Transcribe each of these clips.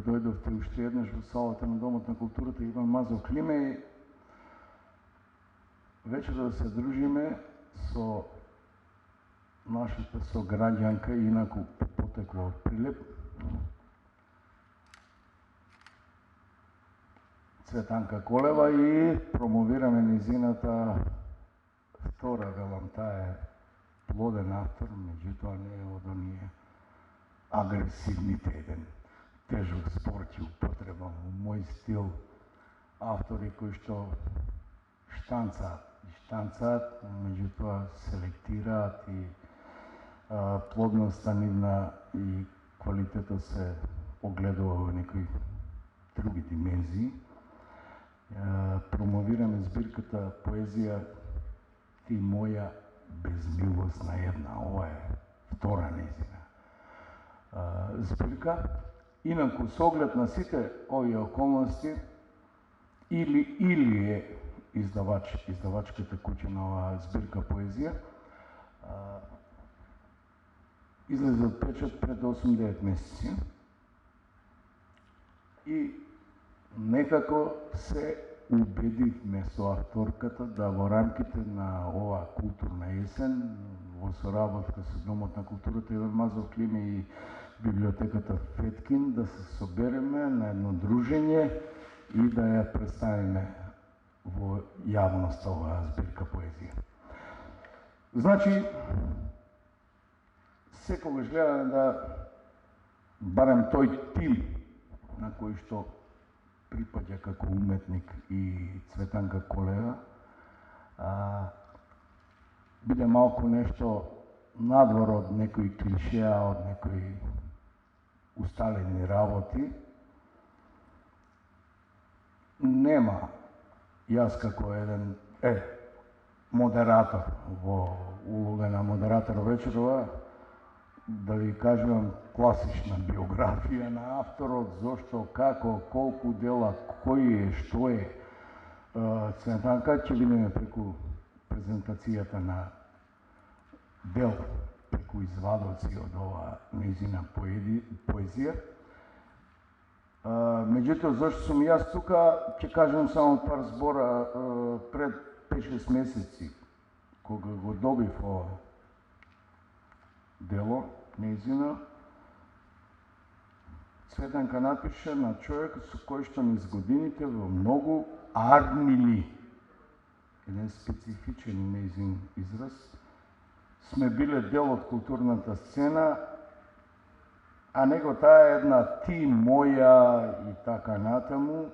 дојдовте уште еднаш во салата на Домот на културата Иван Мазов Климе. Вечера да се дружиме со нашата сограѓанка, инаку потекло од Прилеп, Цветанка Колева, и промовираме низината втора, велам, таа е плоден автор, меѓутоа не е од оние агресивните, еден тежок спор ќе употребам во мој стил, автори кои што штанцаат, меѓутоа селектираат и плодноста нивна и квалитетот се огледува во некои други димензии. Промовираме збирката поезија Ти моја безмилосна една. Ова е втора нејзина збирка. Инаку, со оглед на сите овие околности, или е издавачката куќа на оваа збирка поезија, излезе од печат пред 8-9 месеци и некако се убедивме со авторката да во рамките на оваа културна есен, во соработка со Домот на културата Иван Мазов Климе и библиотеката Феткин, да се собереме на едно дружење и да ја представиме во јавноста оваа збирка поезија. Значи, секогаш гледаме да барем тој тим на кој што припаѓа како уметник и Цветанка Колева, биде малку нешто надвор од некои клишеа, од некои усталени работи. Нема јас како еден модератор во улога на модератор вечерова да ви кажувам класична биографија на авторот, зошто, како, колку дела, кој е, што е. Цветанка ќе видиме преку презентацијата на дел, преку извадоци од оваа нејзина поезија. Меѓутоа, зашто сум јас тука, ќе кажам само пар збора. Пред 5-6 месеци, кога го добив ова дело, нејзина, Цветанка напише на човек со кој што низ годините во многу армили, еден специфичен нејзин израз, сме биле дел од културната сцена, а него таа е една ти моја и така натаму,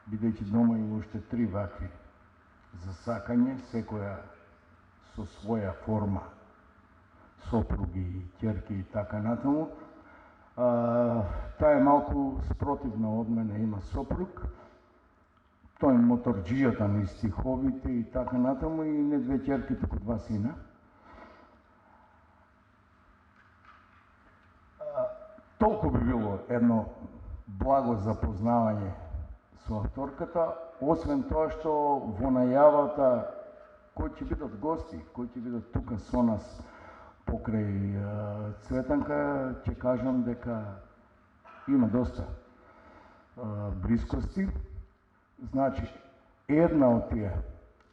бидејќи дома има уште 3 вакви за сакање, секоја со своја форма, сопруги и ќерки и така натаму. Таа е малку спротивна од мене, има сопруг, тој моторџијата на стиховите и така натаму, и не 2 ќерки, туку 2 сина. Толку би било едно благо запознавање со авторката, освен тоа што во најавата кои ќе бидат гости, кои ќе бидат тука со нас покрај Цветанка, ќе кажам дека има доста блискости. Значи, една од тие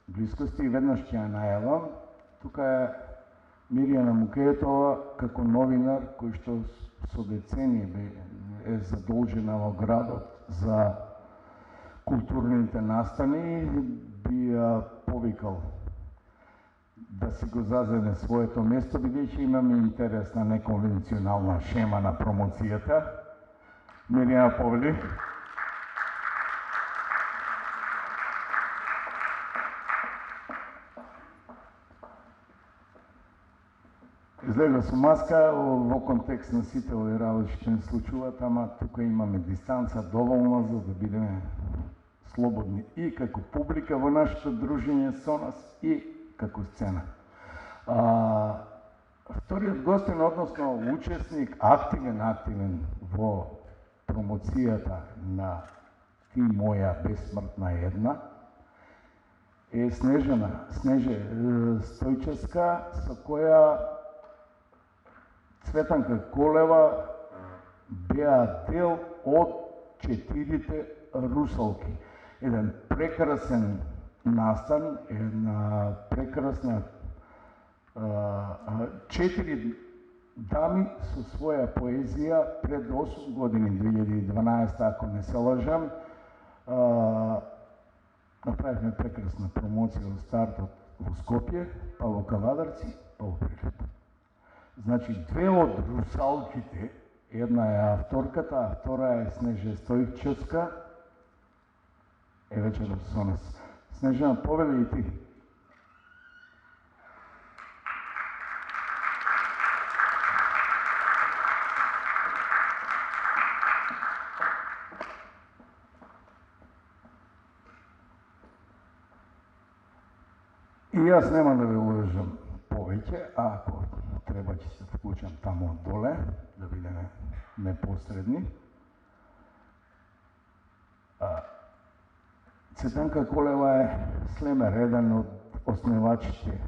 блискости, и веднаш ќе ја најавам, тука е Мирјана Мукеетова како новинар кој што со децении е задолжена во градот за културните настани, би ја повикал да си го заземе своето место, бидејќи имаме интерес на неконвенционална шема на промоцијата. Мирјана, повели. Излега со маска, во контекст на сите овие работи што не случуваат, ама тука имаме дистанца доволна за да бидеме слободни и како публика во нашето дружење со нас и како сцена. Вториот гостин, односно учесник, активен во промоцијата на Ти моја безсмртна една, е Снеже Стојчевска, со која Цветанка Колева беа дел од 4 русалки. Еден прекрасен настан, една прекрасна 4 дами со своја поезија пред 8 години, 2012, ако не се лажам, направивме прекрасна промоција од стартот во Скопје, па во Кавадарци, па во Прилеп. Значи, 2 од русалките, една е авторката, а втора е Снежа Стојчевска, е вечерот со нас. Снежана, повели и ти. И јас нема да ве лажам повеќе, а ако треба ќе се вклучам тамо доле, да бидеме непосредни. Цветанка Колева е слемер, еден од основачите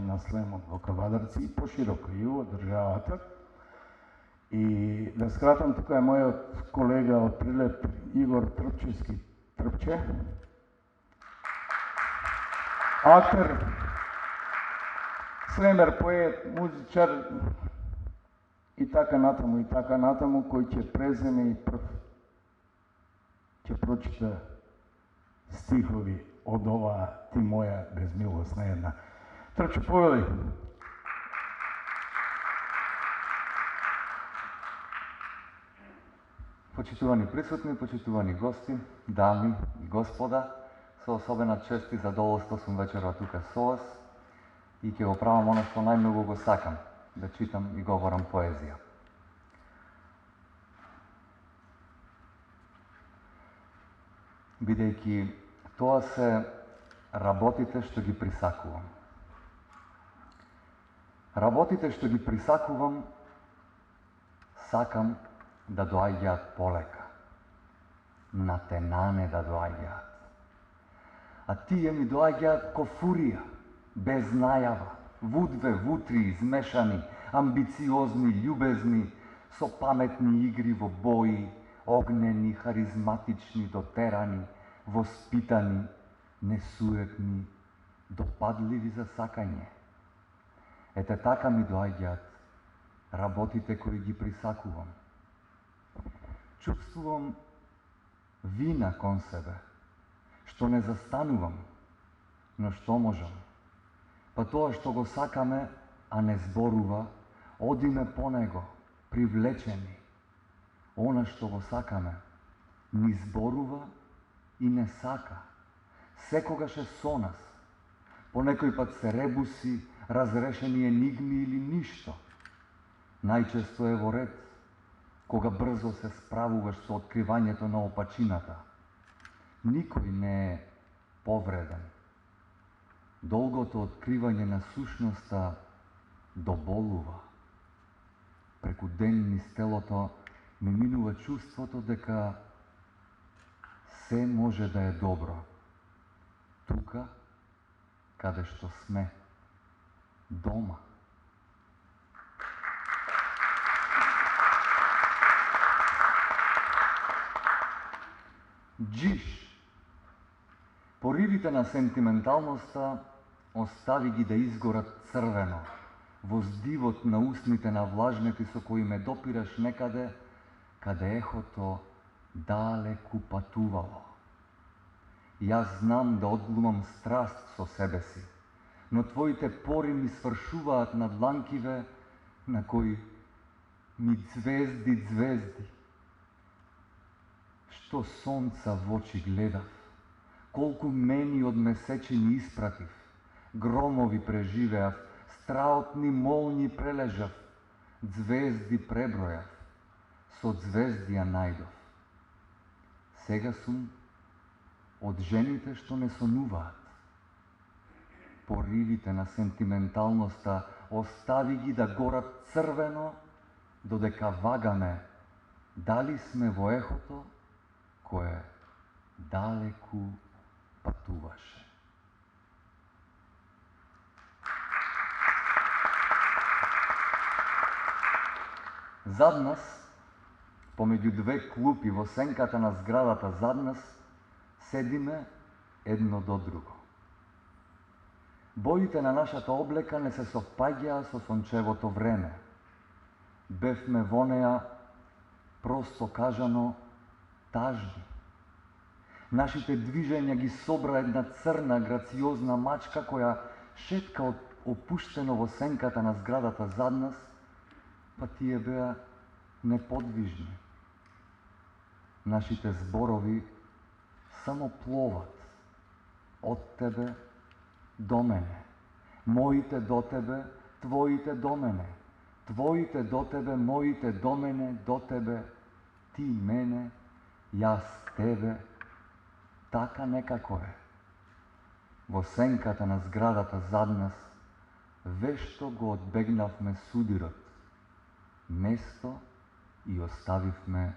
на слемот во Кавадарци и пошироко и во државата. И да скратам, тука е мојот колега од Прилеп, Игор Трпчевски Трпче. Актер, слемер, поет, музичар и така натаму, кој ќе преземе и прв ќе прочита стихови од оваа Ти моја безмилосна една. Трпче, повели. Почитувани присутни, почитувани гости, дами и господа, со особена чест и задоволство сум вечерот тука со вас и ќе го правам оно што најмногу го сакам, да читам и говорам поезија. Бидејќи тоа се работите што ги присакувам. Работите што ги присакувам, сакам да доаѓаат полека, натенане да доаѓаат. А тие ми доаѓаат ко фурија, без најава, вудве, вутри, измешани, амбициозни, љубезни, со паметни игри во бои, огнени, харизматични, дотерани, воспитани, несуетни, допадливи за сакање. Ете така ми доаѓаат работите кои ги присакувам. Чувствувам вина кон себе, што не застанувам, но што можам. Па тоа што го сакаме, а не зборува, одиме по него, привлечени. Она што го сакаме, ни зборува и не сака. Секогаш е со нас. По некој пат се ребуси, разрешени енигми или ништо. Најчесто е во ред, кога брзо се справуваш со откривањето на опачината. Никој не е повреден. Долгото откривање на сушноста доболува. Преку ден низ телото ми минува чувството дека се може да е добро. Тука, каде што сме, дома. Джиш. Поривите на сентименталноста остави ги да изгорат црвено, во здивот на устните на влажнети со кои ме допираш некаде, каде ехото далеку патувало. Јас знам да одглумам страст со себе си, но твоите пори ми свршуваат на дланкиве на кои ми звезди. Што сонца во очи гледав, колку мени од месечини испратив, громови преживеав, страотни молњи прележав, звезди пребројав, со звездија најдов. Сега сум од жените што не сонуваат. Поривите на сентименталноста остави ги да горат црвено, додека вагаме дали сме во ехото кое далеку патуваше. Зад нас, помеѓу две клупи во сенката на зградата зад нас, седиме едно до друго. Боите на нашата облека не се совпаѓаа со сончевото време. Бевме во неа, просто кажано, тажни. Нашите движења ги собра една црна, грациозна мачка која шетка опуштено во сенката на зградата зад нас, па тие беа неподвижни. Нашите зборови само пловат од тебе до мене, моите до тебе, твоите до мене, твоите до тебе, моите до мене, до тебе, ти мене, јас тебе, така некако е. Во сенката на зградата зад нас, вешто го одбегнавме судирот, место и оставивме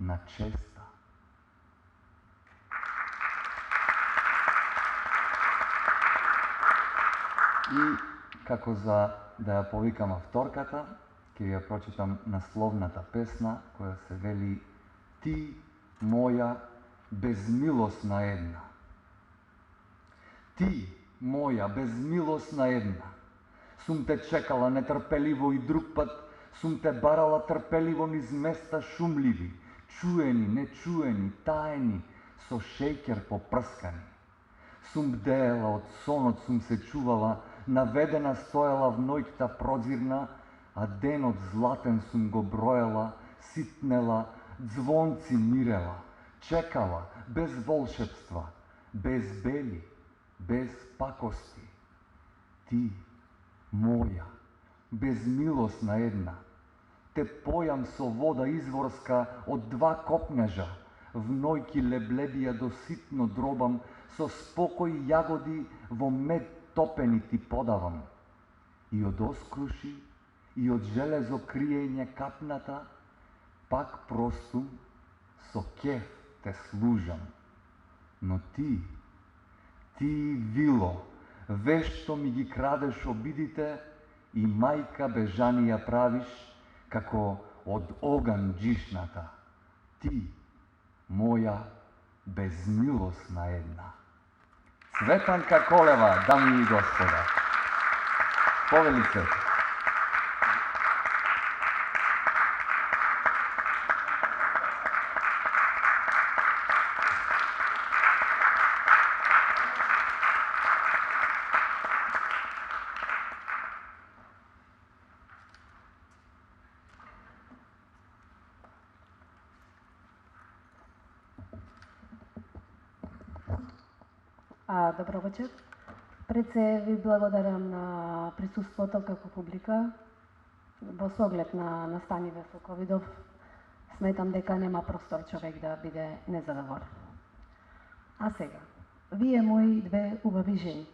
на честа. И како за да ја повикам авторката, ќе ја прочитам насловната песна која се вели Ти, моја безмилосна една. Ти, моја безмилосна една, сум те чекала нетрпеливо и друг пат сум те барала трпеливо низ места шумливи, чуени, нечуени, таени, со шеќер попрскани. Сум бдеела од сонот, сум се чувала, наведена стоела в ноќта прозирна, а денот златен сум го броела, ситнела, звонци мирела, чекала, без волшебства, без бели, без пакости. Ти, моја, безмилосна една, те појам со вода изворска од два копнежа, в нојки лебледија до ситно дробам, со спокој јагоди во мед топени ти подавам. И од оскруши, и од железо криење капната, пак просту со кеф те служам. Но ти вило, вешто ми ги крадеш обидите и мајка бежани ја правиш, како од оган джишната. Ти, моја безмилосна една. Цветанка Колева, дами и господа. Повели се. Добро вечер. Пред се ви благодарам на присуството како публика. Во соглед на настаниве со ковидов, сметам дека нема простор човек да биде незадоволен. А сега, вие мои две убави жени.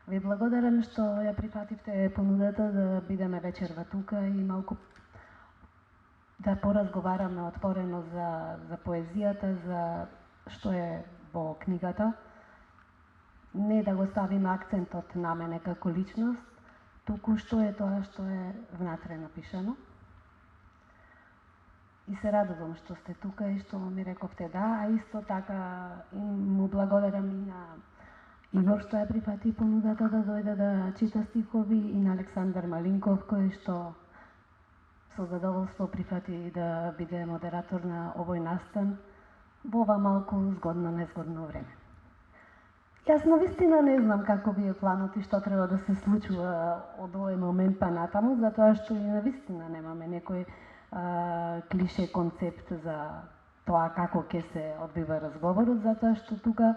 Ви благодарам што ја прифативте понудата да бидеме вечерва тука и малку да поразговараме отворено за поезијата, за што е во книгата. Не да го ставиме акцентот на мене како личност, туку што е тоа што е внатре напишано. И се радувам што сте тука и што ми рековте да, а исто така му благодарам и на Игор што ја прифати понудата да дојде да чита стихови и на Александар Малинков кој што со задоволство прифати да биде модератор на овој настан во ова малку згодно, незгодно време. Јас навистина не знам како ви е планот и што треба да се случува од овој момент па натаму, затоа што и навистина немаме некој клише концепт за тоа како ќе се одбива разговорот, затоа што тука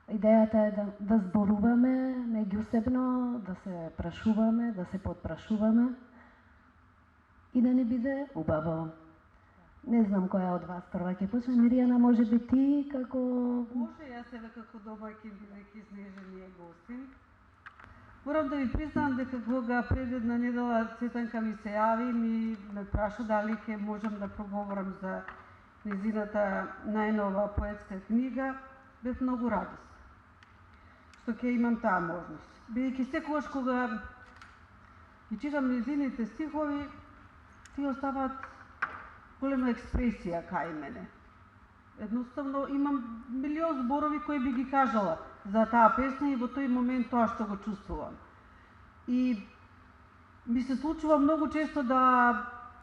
идејата е да зборуваме меѓусебно, да се прашуваме, да се подпрашуваме и да не биде убаво. Не знам која од вас прва ќе почне. Миријана, може би ти како... Може, јас еве како домаќин бидејќи Снежани е гостин. Морам да ви признам дека кога пред една недела Цветанка ми се јави, ме праша дали ќе можам да проговорам за незината најнова поетска книга, бев многу радосна што ќе имам таа можност. Бидејќи секогаш кога ги читам незините стихови, тие оставаат голема експресија кај мене. Едноставно имам милион зборови кои би ги кажала за таа песна и во тој момент тоа што го чувствувам. И ми се случува многу често да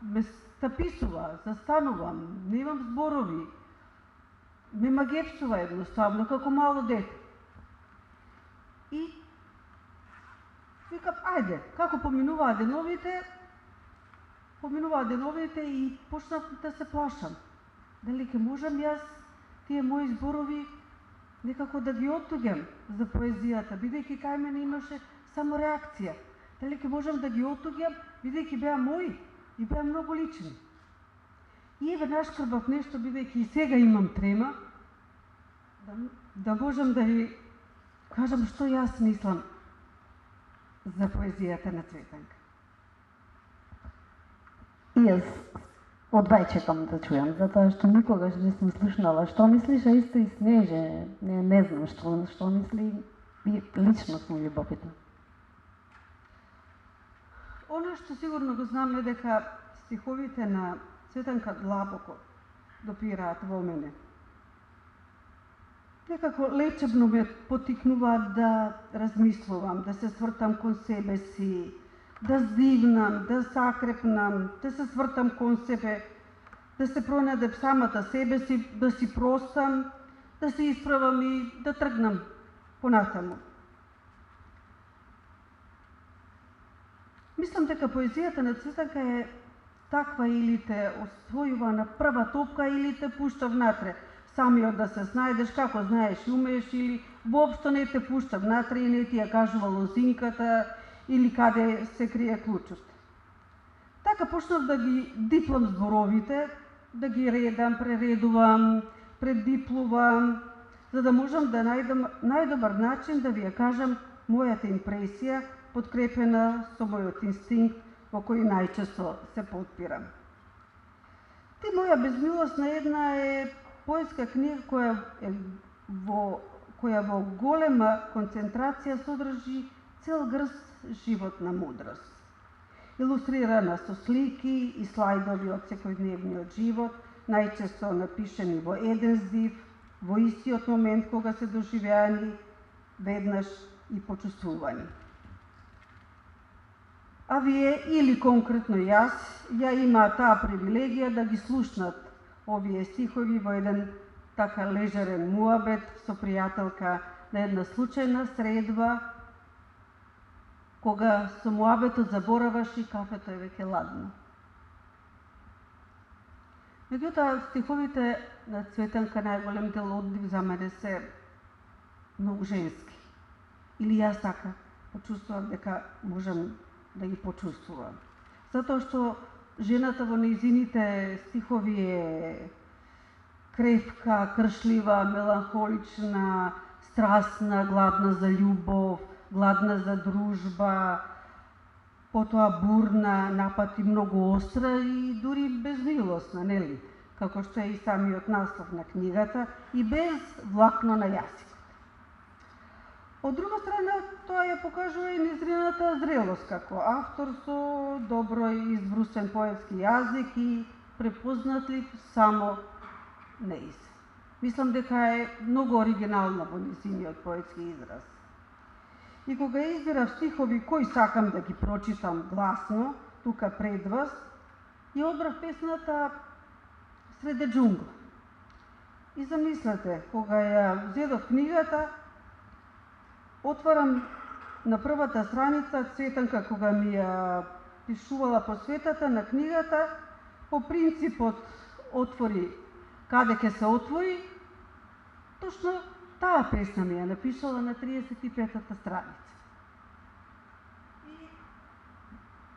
ме стаписува, застанувам, немам зборови, ме магепсува едноставно како мало дете. И викам, ајде, како поминуваат деновите и почнав да се плашам. Дали ќе можам јас тие мои зборови некако да ги отуѓам за поезијата, бидејќи кај мене имаше само реакција. Дали ќе можам да ги отуѓам, бидејќи беа мои и беа многу лични. И еве нашкрбав нешто, бидејќи и сега имам трема, да можам да ви кажам што јас мислам за поезијата на Цветанка. И јас одвај чекам да чујам, затоа што никогаш не сум слушнала што мислиш, а исто и Снеже, не знам што мисли, и лично сум љубопитна. Оно што сигурно го знам е дека стиховите на Цветанка длабоко допираат во мене. Некако лечебно ме потикнуваат да размислувам, да се свртам кон себе си, да здивнам, да сакрепнам, да се свртам кон себе, да се пронајдем самата себе си, да си простам, да се исправам и да тргнам понатаму. Мислам дека поезијата на Цветанка е таква, или те освојува на прва топка или те пушта внатре. Самиот да се снајдеш како знаеш и умееш, или воопшто не те пушта внатре и не ти ја кажува лозинката или каде се крие клучот. Така почнав да ги диплам зборовите, да ги редам, прередувам, предиплувам, за да можам да најдам најдобар начин да ви ја кажам мојата импресија, подкрепена со мојот инстинкт во кој најчесто се подпирам. Ти моја безмилосна една е поетска книга која во голема концентрација содржи цел грст животна мудрост. Илустрирана со слики и слайдови од секојдневниот живот, најчесто напишани во еден здив, во истиот момент кога се доживеани, веднаш и почувствувани. А вие, или конкретно јас, ја има таа привилегија да ги слушнат овие стихови во еден така лежерен муабет со пријателка на една случајна средба, кога со муабетот забораваш и кафето е веќе ладно. Меѓутоа, стиховите на Цветанка најголем дел од нив за мене се многу женски. Или јас така почувствувам дека можам да ги почувствувам. Затоа што жената во нејзините стихови е крепка, кршлива, меланхолична, страстна, гладна за љубов, гладна за дружба, потоа бурна, напати многу остра и дури безмилосна, нели? Како што е и самиот наслов на книгата, и без влакно на јазикот. Од друга страна, тоа ја покажува и незрената зрелост како автор со добро избрусен поетски јазик и препознатлив само неиз. Мислам дека е многу оригинална во нејзиниот поетски израз. И кога избирав стихови кои сакам да ги прочитам гласно, тука пред вас, ја одбрав песната Среде џунгла. И замислете, кога ја зедов книгата, отварам на првата страница Цветанка кога ми ја пишувала посветата на книгата, по принципот отвори каде ќе се отвори, точно таа песна ми ја напишала на 35-та страница. И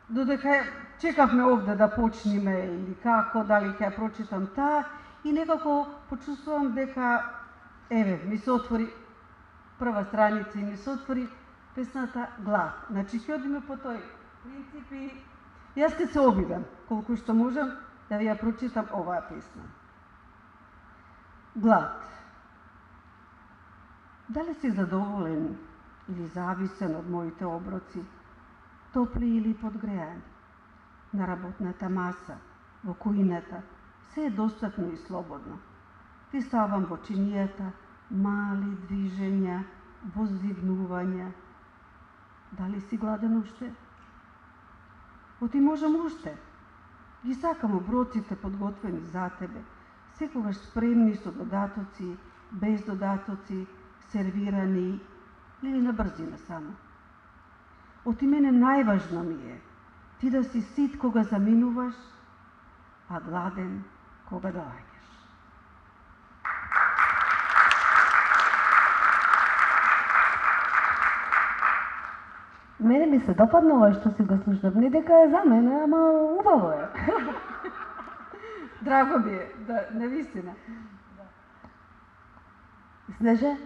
додека чекавме овде да почнеме или како, дали ќе ја прочитам таа, и некако почувствувам дека, еве, ми се отвори прва страница и ми се отвори песната Глад. Значи, ќе одиме по тој принцип и јас ќе се обидам, колку што можам, да ви ја прочитам оваа песна. Глад. Дали си задоволен или зависен од моите оброци, топли или подгреани? на работната маса, во кујната, се е достапно и слободно. Ти ставам во чинијата, мали движења, воздигнувања. Дали си гладен уште? Оти можам уште. Ги сакам оброците подготвени за тебе, секогаш спремни со додатоци, без додатоци, сервирани или на брзина само. Оти мене најважно ми е ти да си сит кога заминуваш, а гладен кога доаѓаш. Мене ми се допадна ова што си го слушнав, не дека е за мене, ама убаво е. Драго ми е, да, навистина. Снеже?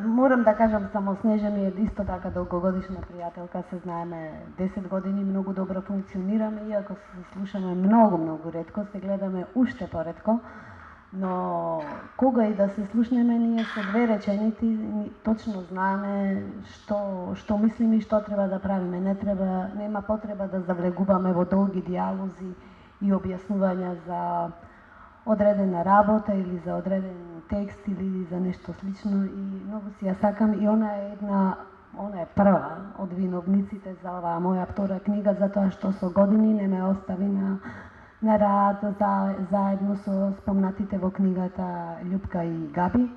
Морам да кажам само, Снежа ми е исто така долгогодишна пријателка, се знаеме 10 години, многу добро функционираме, иако се слушаме многу ретко, се гледаме уште поретко, но кога и да се слушнеме, ние со две реченици точно знаеме што мислиме и што треба да правиме. Нема потреба да завлегуваме во долги диалози и објаснувања за одредена работа или за одреден текст или за нешто слично, и многу си ја сакам, и она е прва од виновниците за оваа моја втора книга, затоа што со години не ме остави на рад заедно со спомнатите во книгата Љупка и Габи.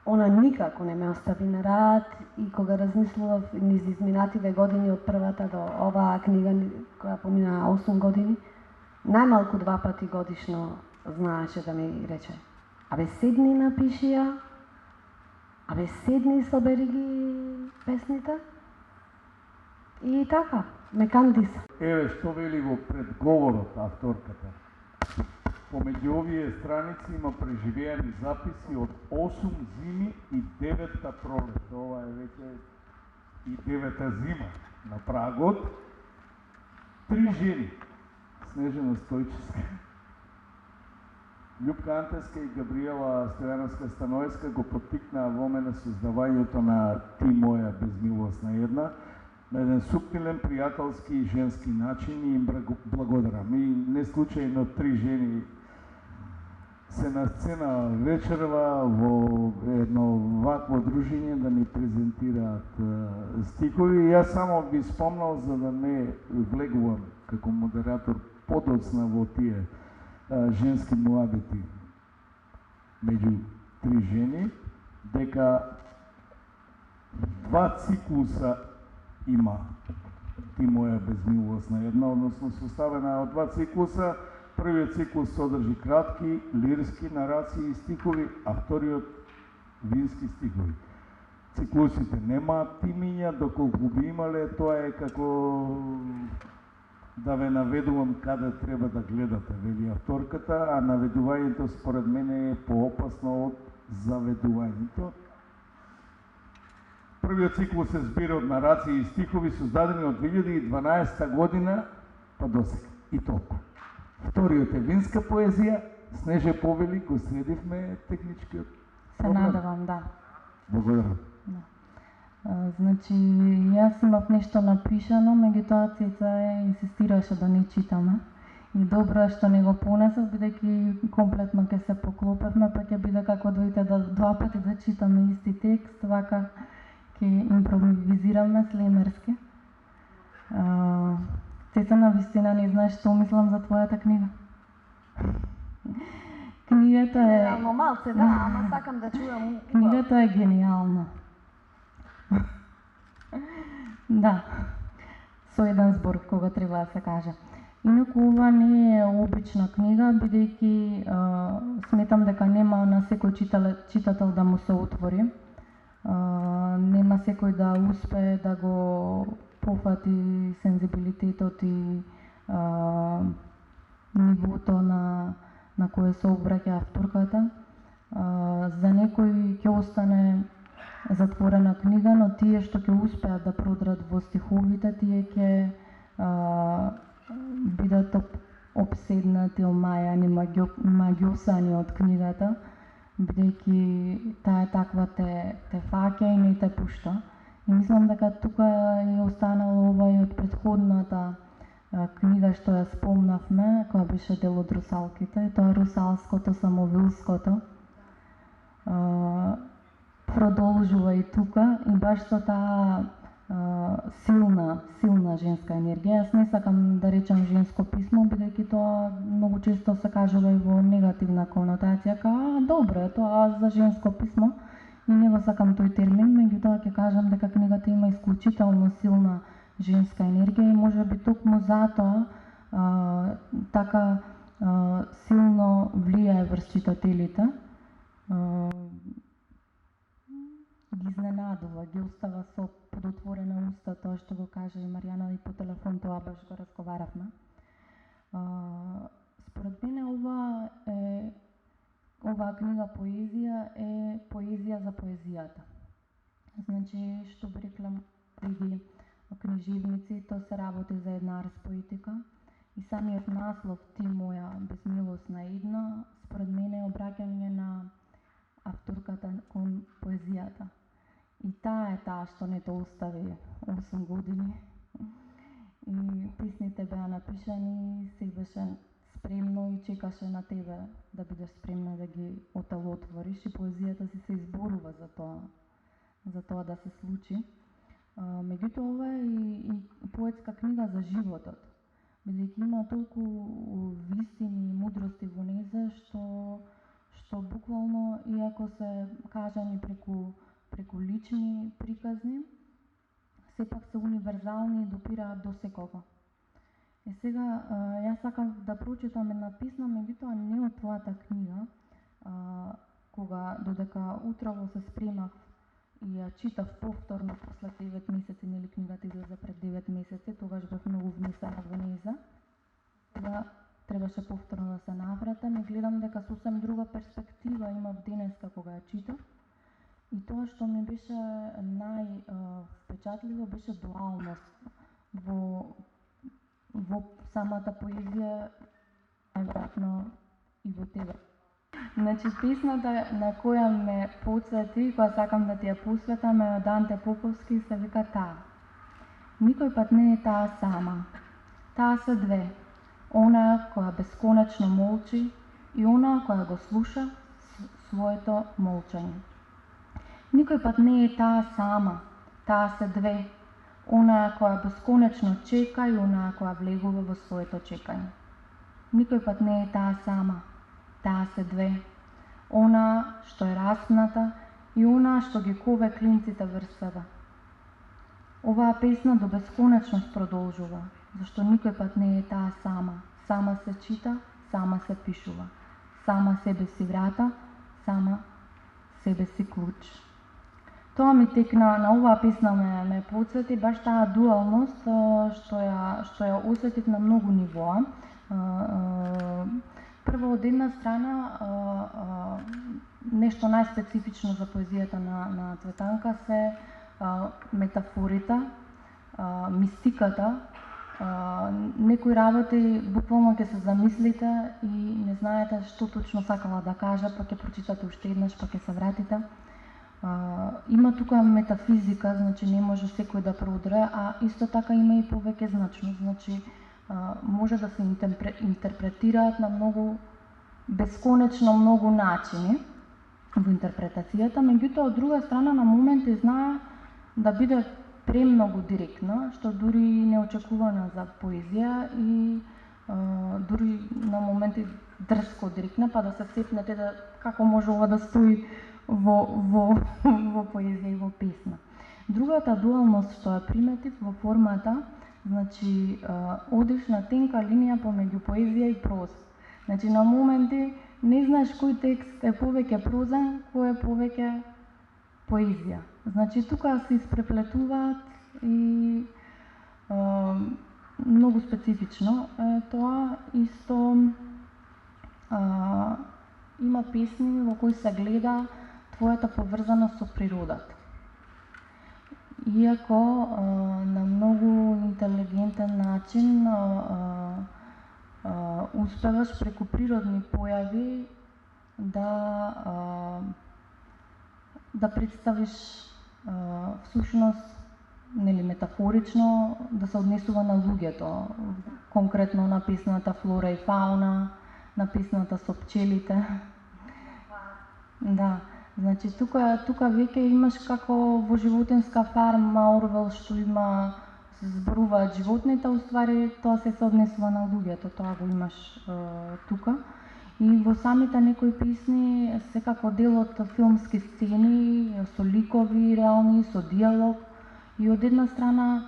Она никако не ме остави на рад, и кога размислував низ изминативе години од првата до оваа книга, која помина 8 години, најмалку 2 пати годишно знаеше да ми рече: абе седни напиши ја, абе седни собери ги песните. И така, ме кандиса. Еве што вели во предговорот авторката. Помеѓу овие страници има преживеани записи од 8 зими и 9-та пролет. Ова е веќе и 9-та зима на прагот. 3 жени. Снежана Стојчевска, Љупка Антеска и Габриела Стојановска-Станоевска го поттикнаа во мене создавањето на Ти моја безмилосна една, на еден суптилен, пријателски и женски начин, и им благодарам. И не случајно 3 жени се на сцена вечерва во едно вакво дружење да ни презентираат стихови. И јас само би спомнал, за да не влегувам како модератор подоцна во тие женски муабети меѓу 3 жени, дека 2 циклуса има Ти моја безмилосна една, односно составена од 2 циклуса. Првиот циклус содржи кратки, лирски нарации и стихови, а вториот вински стихови. Циклусите немаат имиња, доколку би имале, тоа е како да ве наведувам каде треба да гледате, вели авторката, а наведувањето според мене е поопасно од заведувањето. Првиот циклус е збир од нарации и стихови, создадени од 2012 година па досега. И толку. Вториот е винска поезија. Снеже повели, го следивме техничкиот проблем. Се надевам, да. Благодарам. Да. Значи, јас имав нешто напишано, меѓутоа Цеца инсистираше да не читаме. И добро е што не го понесов, бидејќи комплетно ќе се поклопевме, па ќе биде како двоите да 2 пати да читаме исти текст, вака ќе импровизираме слемерски. Цеца, на вистина не знаеш што мислам за твојата книга. Книгата е... Генерално малце, да, ама сакам да чујам. Книгата е гениална. Да, со еден збор кога треба да се каже. Инаку ова не е обична книга, бидејќи сметам дека нема на секој читател да му се отвори. Нема секој да успее да го пофати сензибилитетот и нивото на кое се обраќа авторката. За некој ќе остане затворена книга, но тие што ќе успеат да продрат во стиховите, тие ќе бидат обседнати, омајани, магиосани од книгата, бидејќи таа таква те фаќа и не те пушта. И мислам дека тука е останало ова и од претходната книга што ја спомнавме, која беше дел од русалките, и тоа е русалското, самовилското. Продолжува и тука, и баш со таа силна женска енергија. Јас не сакам да речам женско писмо, бидејќи тоа многу често се кажува и во негативна конотација, као добро, тоа за женско писмо, и не го сакам тој термин, меѓутоа ќе кажам дека книгата има исклучително силна женска енергија и можеби токму затоа така силно влијае врз читателите. Ги изненадува, ги остава со подотворена уста, тоа што го кажа и Маријана, и по телефон тоа баш го разговаравме. Според мене оваа книга поезија е поезија за поезијата. Значи, што би рекла преди книжевници, тоа се работи за една разпоетика и самиот наслов "Ти моја безмилосна една" според мене е обраќање на авторката кон поезијата. И таа е таа што не те остави 8 години. И песните беа напишани, се беше спремно и чекаше на тебе да бидеш спремна да ги оталотвориш, и поезијата си се изборува за тоа да се случи. Меѓутоа ова е и поетска книга за животот, бидејќи има толку вистини и мудрости во нејзе што буквално, иако се кажани преку лични приказни, сепак се универзални и допираат до секого. И сега, јас сакам да прочитам една песна, меѓутоа не од твојата книга, кога додека утрово се спремав и ја читав повторно после 9 месеци, нели книгата излезе пред 9 месеци, тогаш бев многу внесена во нејза. Сега требаше повторно да се навратам и гледам дека сосем друга перспектива имав денеска кога ја читав. И тоа што ми беше највпечатливо беше дуалност во самата поезија, најверојатно и во тебе. Значи, песната на која ме потсети, која сакам да ти ја посветам, е од Анте Поповски, се вика таа. Никој пат не е таа сама. Таа се две. Онаа која бесконечно молчи и онаа која го слуша своето молчање. Никој пат не е таа сама. Таа се две. Онаа која бесконечно чека и онаа која влегува во своето чекање. Никој пат не е таа сама. Таа се две. Онаа што е распната и онаа што ги кове клинците врз себе. Оваа песна до бесконечност продолжува, зашто никој пат не е таа сама. Сама се чита, сама се пишува. Сама себе си врата, сама себе си клуч. Тоа ми текна, на оваа песна ме потсети баш таа дуалност што ја осетив на многу нивоа. Прво, од една страна, нешто најспецифично за поезијата на Цветанка се метафорите, мистиката. Некои работи буквално ќе се замислите и не знаете што точно сакала да кажа, па ќе прочитате уште еднаш, па ќе се вратите. Има тука метафизика, значи не може секој да продре, а исто така има и повеќе значност, значи може да се интерпретираат на многу, бесконечно многу начини во интерпретацијата, меѓутоа од друга страна на моменти знае да биде премногу директна, што дури неочекувана за поезија и дури на моменти дрско директна, па да се сепнете да како може ова да стои во поезија и во песна. Другата дуалност што ја приметив во формата, значи одиш на тенка линија помеѓу поезија и проза. Значи на моменти не знаеш кој текст е повеќе прозен, кој е повеќе поезија. Значи тука се испреплетуваат и многу специфично е тоа. Исто има песни во кои се гледа твојата поврзаност со природата. Иако на многу интелигентен начин успеваш преку природни појави да представиш всушност нели метафорично да се однесува на луѓето, конкретно на песната Флора и Фауна, на песната со пчелите. Да, значи тука веќе имаш како во животинска фарма Орвел што има се зборуваат животните, уствари тоа се однесува на луѓето, тоа го имаш тука. И во самите некои песни секако дел од филмски сцени, со ликови реални, со диалог. И од една страна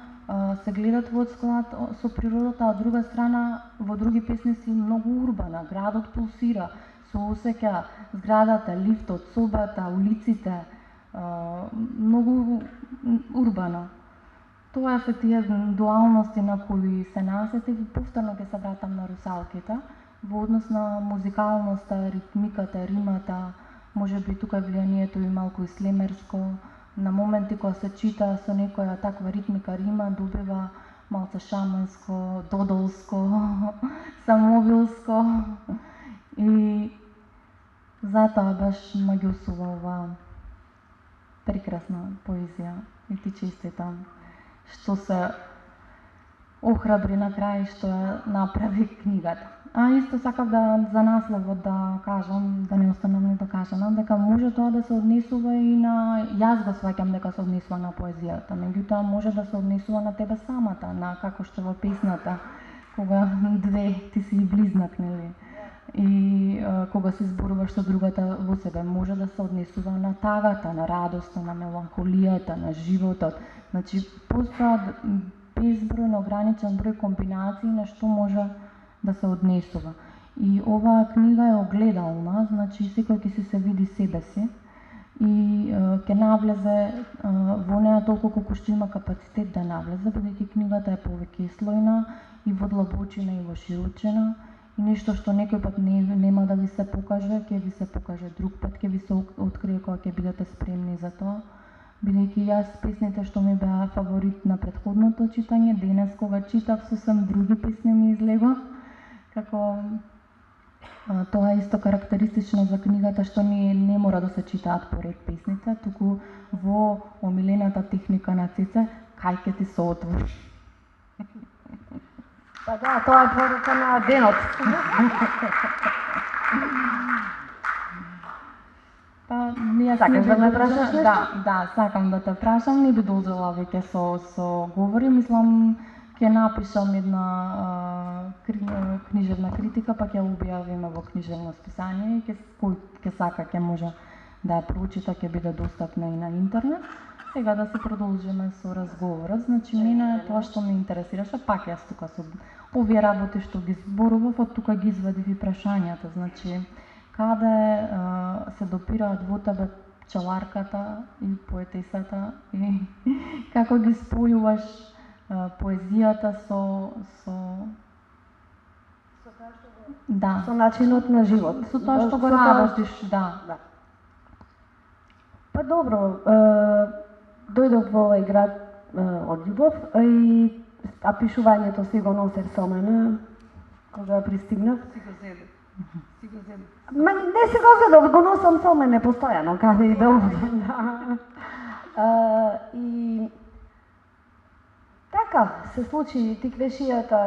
се гледат во склад со природата, а од друга страна во други песни си многу урбана. Градот пулсира, се осеќа зградата, лифтот, собата, улиците, многу урбано. Тоа се тие дуалности на кои се насетив и повторно ќе се вратам на русалките. Во однос на музикалноста, ритмиката, римата, може би тука влијанието и малку ислемерско. На моменти кога се чита со некоја таква ритмика рима, добива малце шаманско, додолско, самовилско. И затоа баш ме ги усува оваа прекрасна поезија. И ти честитам што се охрабри на крај што ја направи книгата. А исто сакав да за насловот да кажам, да не останам недокажана, дека може тоа да се однесува и на јас го сваќам дека се однесува на поезијата, меѓутоа може да се однесува на тебе самата, на како што во песната, кога две ти си и близнак, нели? И кога се зборуваш со другата во себе, може да се однесува на тагата, на радоста, на меланхолијата, на животот. Значи постојат безброј, ограничен број комбинации на што може да се однесува. И оваа книга е огледална, значи секој ќе се види себе си и ќе навлезе во неа толку колку што има капацитет да навлезе, бидејќи книгата е повеќе слојна и во длабочина и во широчина. И нешто што некој пат нема да ви се покаже, ќе ви се покаже друг пат, ќе ви се открие кога ќе бидете спремни за тоа. Бидејќи јас песните што ми беа фаворит на претходното читање, денес кога читав сосем други песни ми излегоа. Како тоа е исто карактеристично за книгата што не мора да се читаат поред песните, туку во омилената техника на Цеце, кај ќе ти се отвори. Па да, тоа е порука на денот. Па, ние сакаш да ме прашаш нешто? Да, сакам да те прашам, не би должела веќе со говори, мислам ќе напишам една книжевна критика, па ќе објавиме во книжевно списание и кој ќе сака ќе може да ја проучита, ќе биде достапна и на интернет. Сега да се продолжиме со разговорот. Значи, мене тоа што ме интересираше, пак јас тука со овие работи што ги зборував, од тука ги извадив и прашањата. Значи, каде се допираат во тебе пчеларката и поетесата и како ги спојуваш поезијата со да, со начинот на живот. Со тоа што го работиш, да. Па добро, дојдов во овој град од љубов и пишувањето си го носев со мене кога пристигнав. Си го зедов. Ма не си го зедов, го носам со мене постојано каде и да одам. И така се случи, тиквешијата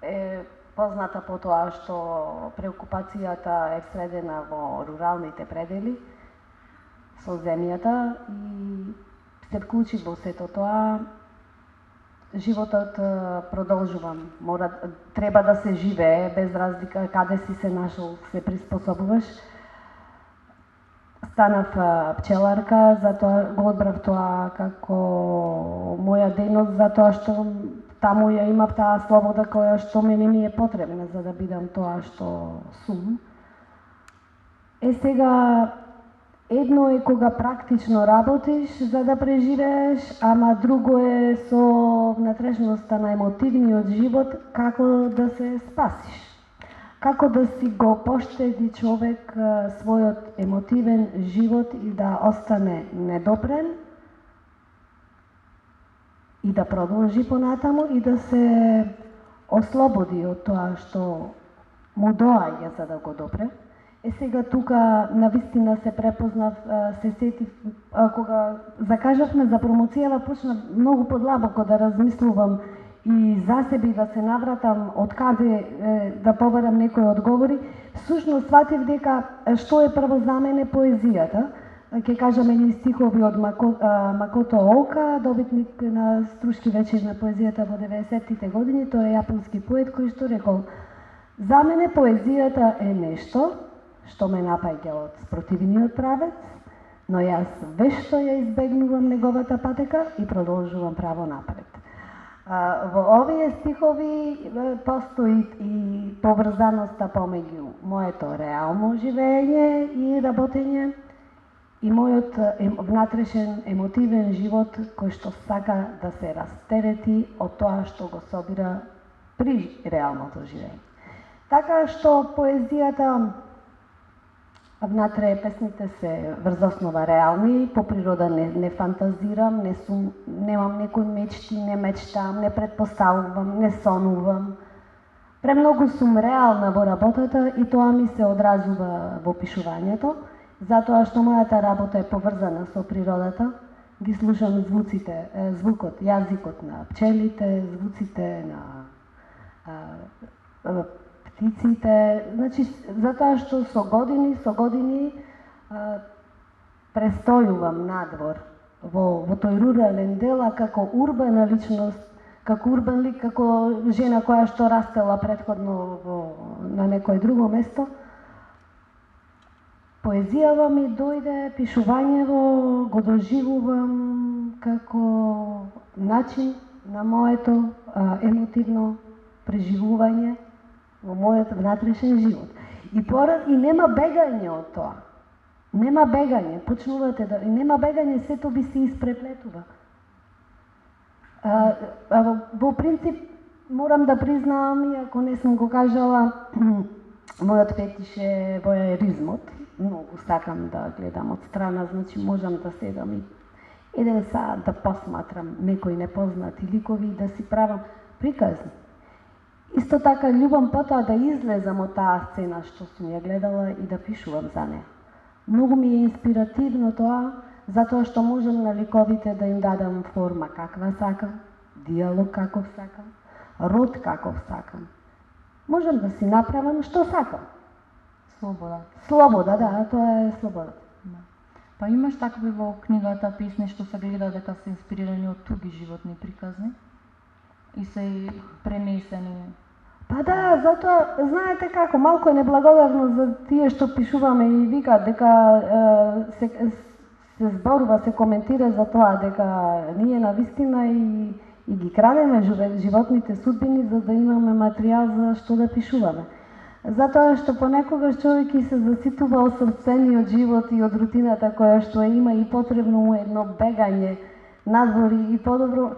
е позната по тоа што преокупацијата е средена во руралните предели со земјата и се вклучи во сето тоа. Животот продолжува, треба да се живее без разлика каде си се нашол, се приспособуваш. Станав пчеларка, затоа го одбрав тоа како моја дејност, затоа што таму ја имав таа слобода која што мене ми е потребна за да бидам тоа што сум. Сега, едно е кога практично работиш за да преживееш, ама друго е со внатрешноста на емотивниот живот како да се спасиш. Како да си го поштеди човек својот емотивен живот и да остане недопрен и да продолжи понатаму и да се ослободи од тоа што му доаѓа за да го допре. сега тука навистина се препознав, се сетив, кога закажавме за промоцијава, почнав многу подлабоко да размислувам и за себе да се навратам од каде да побарам некои одговори. Всушност сватив дека што е прво за мене поезијата. Ќе кажам едни стихови од Макото Ока, добитник на Струшки вечер на поезијата во 90-тите години. Тој е јапонски поет кој што рекол: за мене поезијата е нешто што ме напаѓа од спротивниот правец, но јас вешто ја избегнувам неговата патека и продолжувам право напред. Во овие стихови постои и поврзаноста помеѓу моето реално живење и работење и мојот внатрешен емотивен живот кој што сака да се растерети од тоа што го собира при реалното живење. Така што поезијата внатре песните се врз основа реални, по природа не фантазирам, немам некои мечти, не мечтам, не предпоставувам, не сонувам. Премногу сум реална во работата и тоа ми се одразува во пишувањето, затоа што мојата работа е поврзана со природата. Ги слушам звукот, јазикот на пчелите, звуците на птиците, значи затоа што со години престојувам надвор во тој рурален дел, а како урбана личност, како урбан лик, како жена која што растела претходно на некое друго место. Поезијава ми дојде, пишувањево го доживувам како начин на моето емотивно преживување во мојот внатрешен живот. И нема бегање од тоа. Нема бегање, почнувате да... И нема бегање, сето би се испреплетува. Во принцип, морам да признаам, иако не сум го кажала, мојот фетиш е војеризмот. Многу сакам да гледам од страна, значи можам да седам и еден саат да посматрам некои непознати ликови и да си правам приказни. Исто така љубам потоа да излезам од таа сцена што сум ја гледала и да пишувам за неа. Многу ми е инспиративно тоа, затоа што можам на ликовите да им дадам форма каква сакам, диалог каков сакам, род каков сакам. Можам да си направам што сакам. Слобода. Слобода, да, тоа е слобода. Да. Па имаш такви во книгата песни што се гледа дека се инспирирани од туги животни приказни и се пренесени. Па да, затоа, знаете како, малку е неблагодарно за тие што пишуваме и викаат дека се зборува, се коментира за тоа дека ние навистина и ги крадеме животните судбини за да имаме материјал за што да пишуваме. Затоа што понекогаш човек и се заситува осрцениот живот и од рутината која што има и потребно му едно бегање надвори и подобро.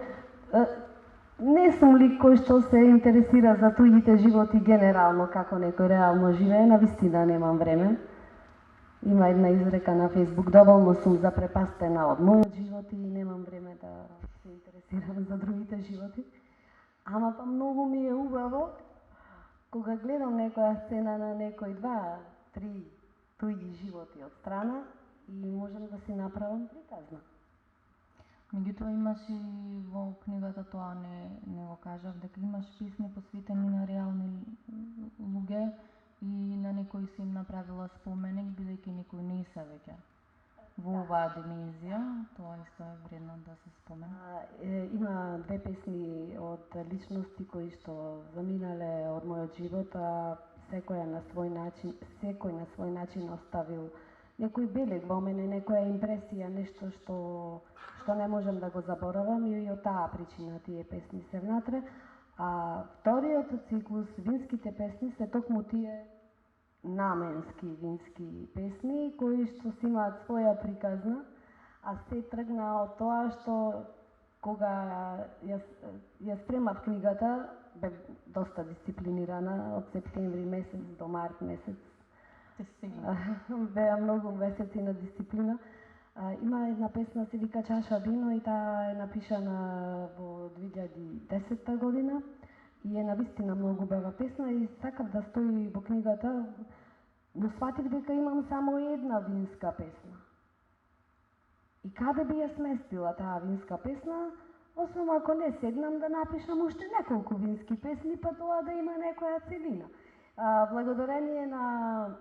Не сум лик кој што се интересира за туѓите животи генерално, како некој реално живее, навистина немам време. Има една изрека на Фейсбук: доволно сум запрепастена од мојот живот и немам време да се интересирам за другите животи. Ама па многу ми е убаво кога гледам некоја сцена на некои 2-3 туѓи животи од страна и можам да си направам приказна. Меѓутоа имаш и во книгата, тоа не го кажав, дека имаш песни посветени на реални луѓе и на некои си им направила споменик, бидејќи никој не се веќе во оваа димензија, тоа исто е вредно да се спомена. Има 2 песни од личности кои што заминале од мојот живот, а секој на свој начин оставил некој белег во мене, некоја импресија, нешто што не можам да го заборавам и од таа причина тие песни се внатре. А вториот циклус, винските песни, се токму тие наменски вински песни, кои што си имаат своја приказна, а се тргна од тоа што кога ја спремав книгата, бев доста дисциплинирана од септември месец до март месец. Беа многу месеци на дисциплина. Има една песна се вика Чаша вино и таа е напишана во 2010 година и е навистина многу бела песна и сакав да стои во книгата. но сватив дека имам само една винска песна. И каде би ја сместила таа винска песна, освен ако не седнам да напишам уште неколку вински песни, па тоа да има некоја целина. Благодарение на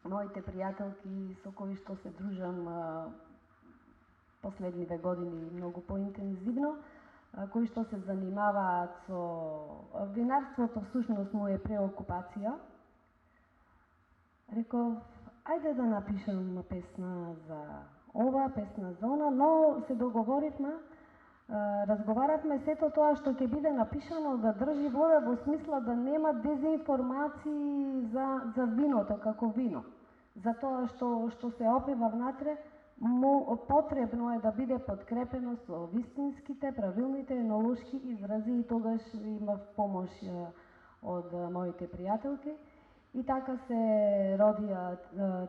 моите пријателки со кои што се дружам последниве години многу поинтензивно, кои што се занимаваат со винарството, всушност му е преокупација. Реков, ајде да напишам песна за ова, песна за она, но се договоривме, разговаравме сето тоа што ќе биде напишано да држи вода во смисла да нема дезинформации за виното како вино. За тоа што се опива внатре, потребно е да биде подкрепено со вистинските, правилните енолошки изрази и тогаш имав помош од моите пријателки. И така се родија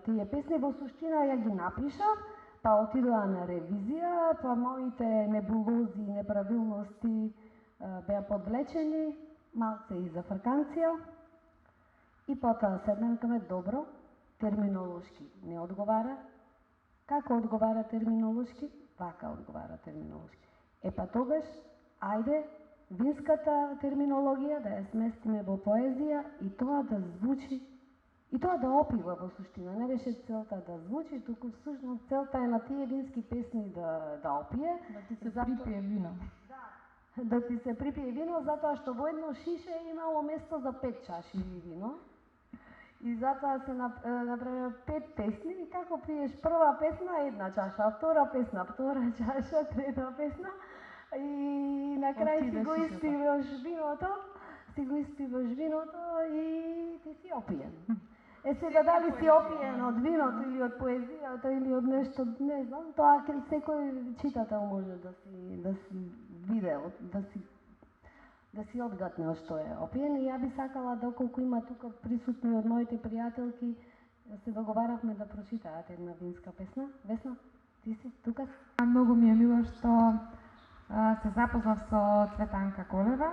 тие песни. Во суштина ја ги напишав, па отидоа на ревизија, па моите небулози и неправилности беа подвлечени, малце и за фрканција. И потоа седнеме, добро, терминолошки не одговара. Како одговара терминолошки? Вака одговара терминолошки. Па тогаш, ајде, винската терминологија да ја сместиме во поезија и тоа да звучи, и тоа да опива во суштина. Не беше целта да звучи, туку всушност целта е на тие вински песни да опие. Да ти се припие вино. Да ти се припие вино, затоа што во едно шише имало место за 5 чаши вино. И затоа се направи 5 песни и како пиеш прва песна, една чаша, втора песна, втора чаша, трета песна и на крај си го испиваш виното, и ти си опиен. Сега дали си опиен од виното или од поезијата или од нешто, не знам, тоа секој читател може да си виде, да си одгатне од што е опиен. И ја би сакала, доколку има тука присутни од моите пријателки, се договаравме да прочитаат една винска песна. Весна, ти си тука? Многу ми е мило што се запознав со Цветанка Колева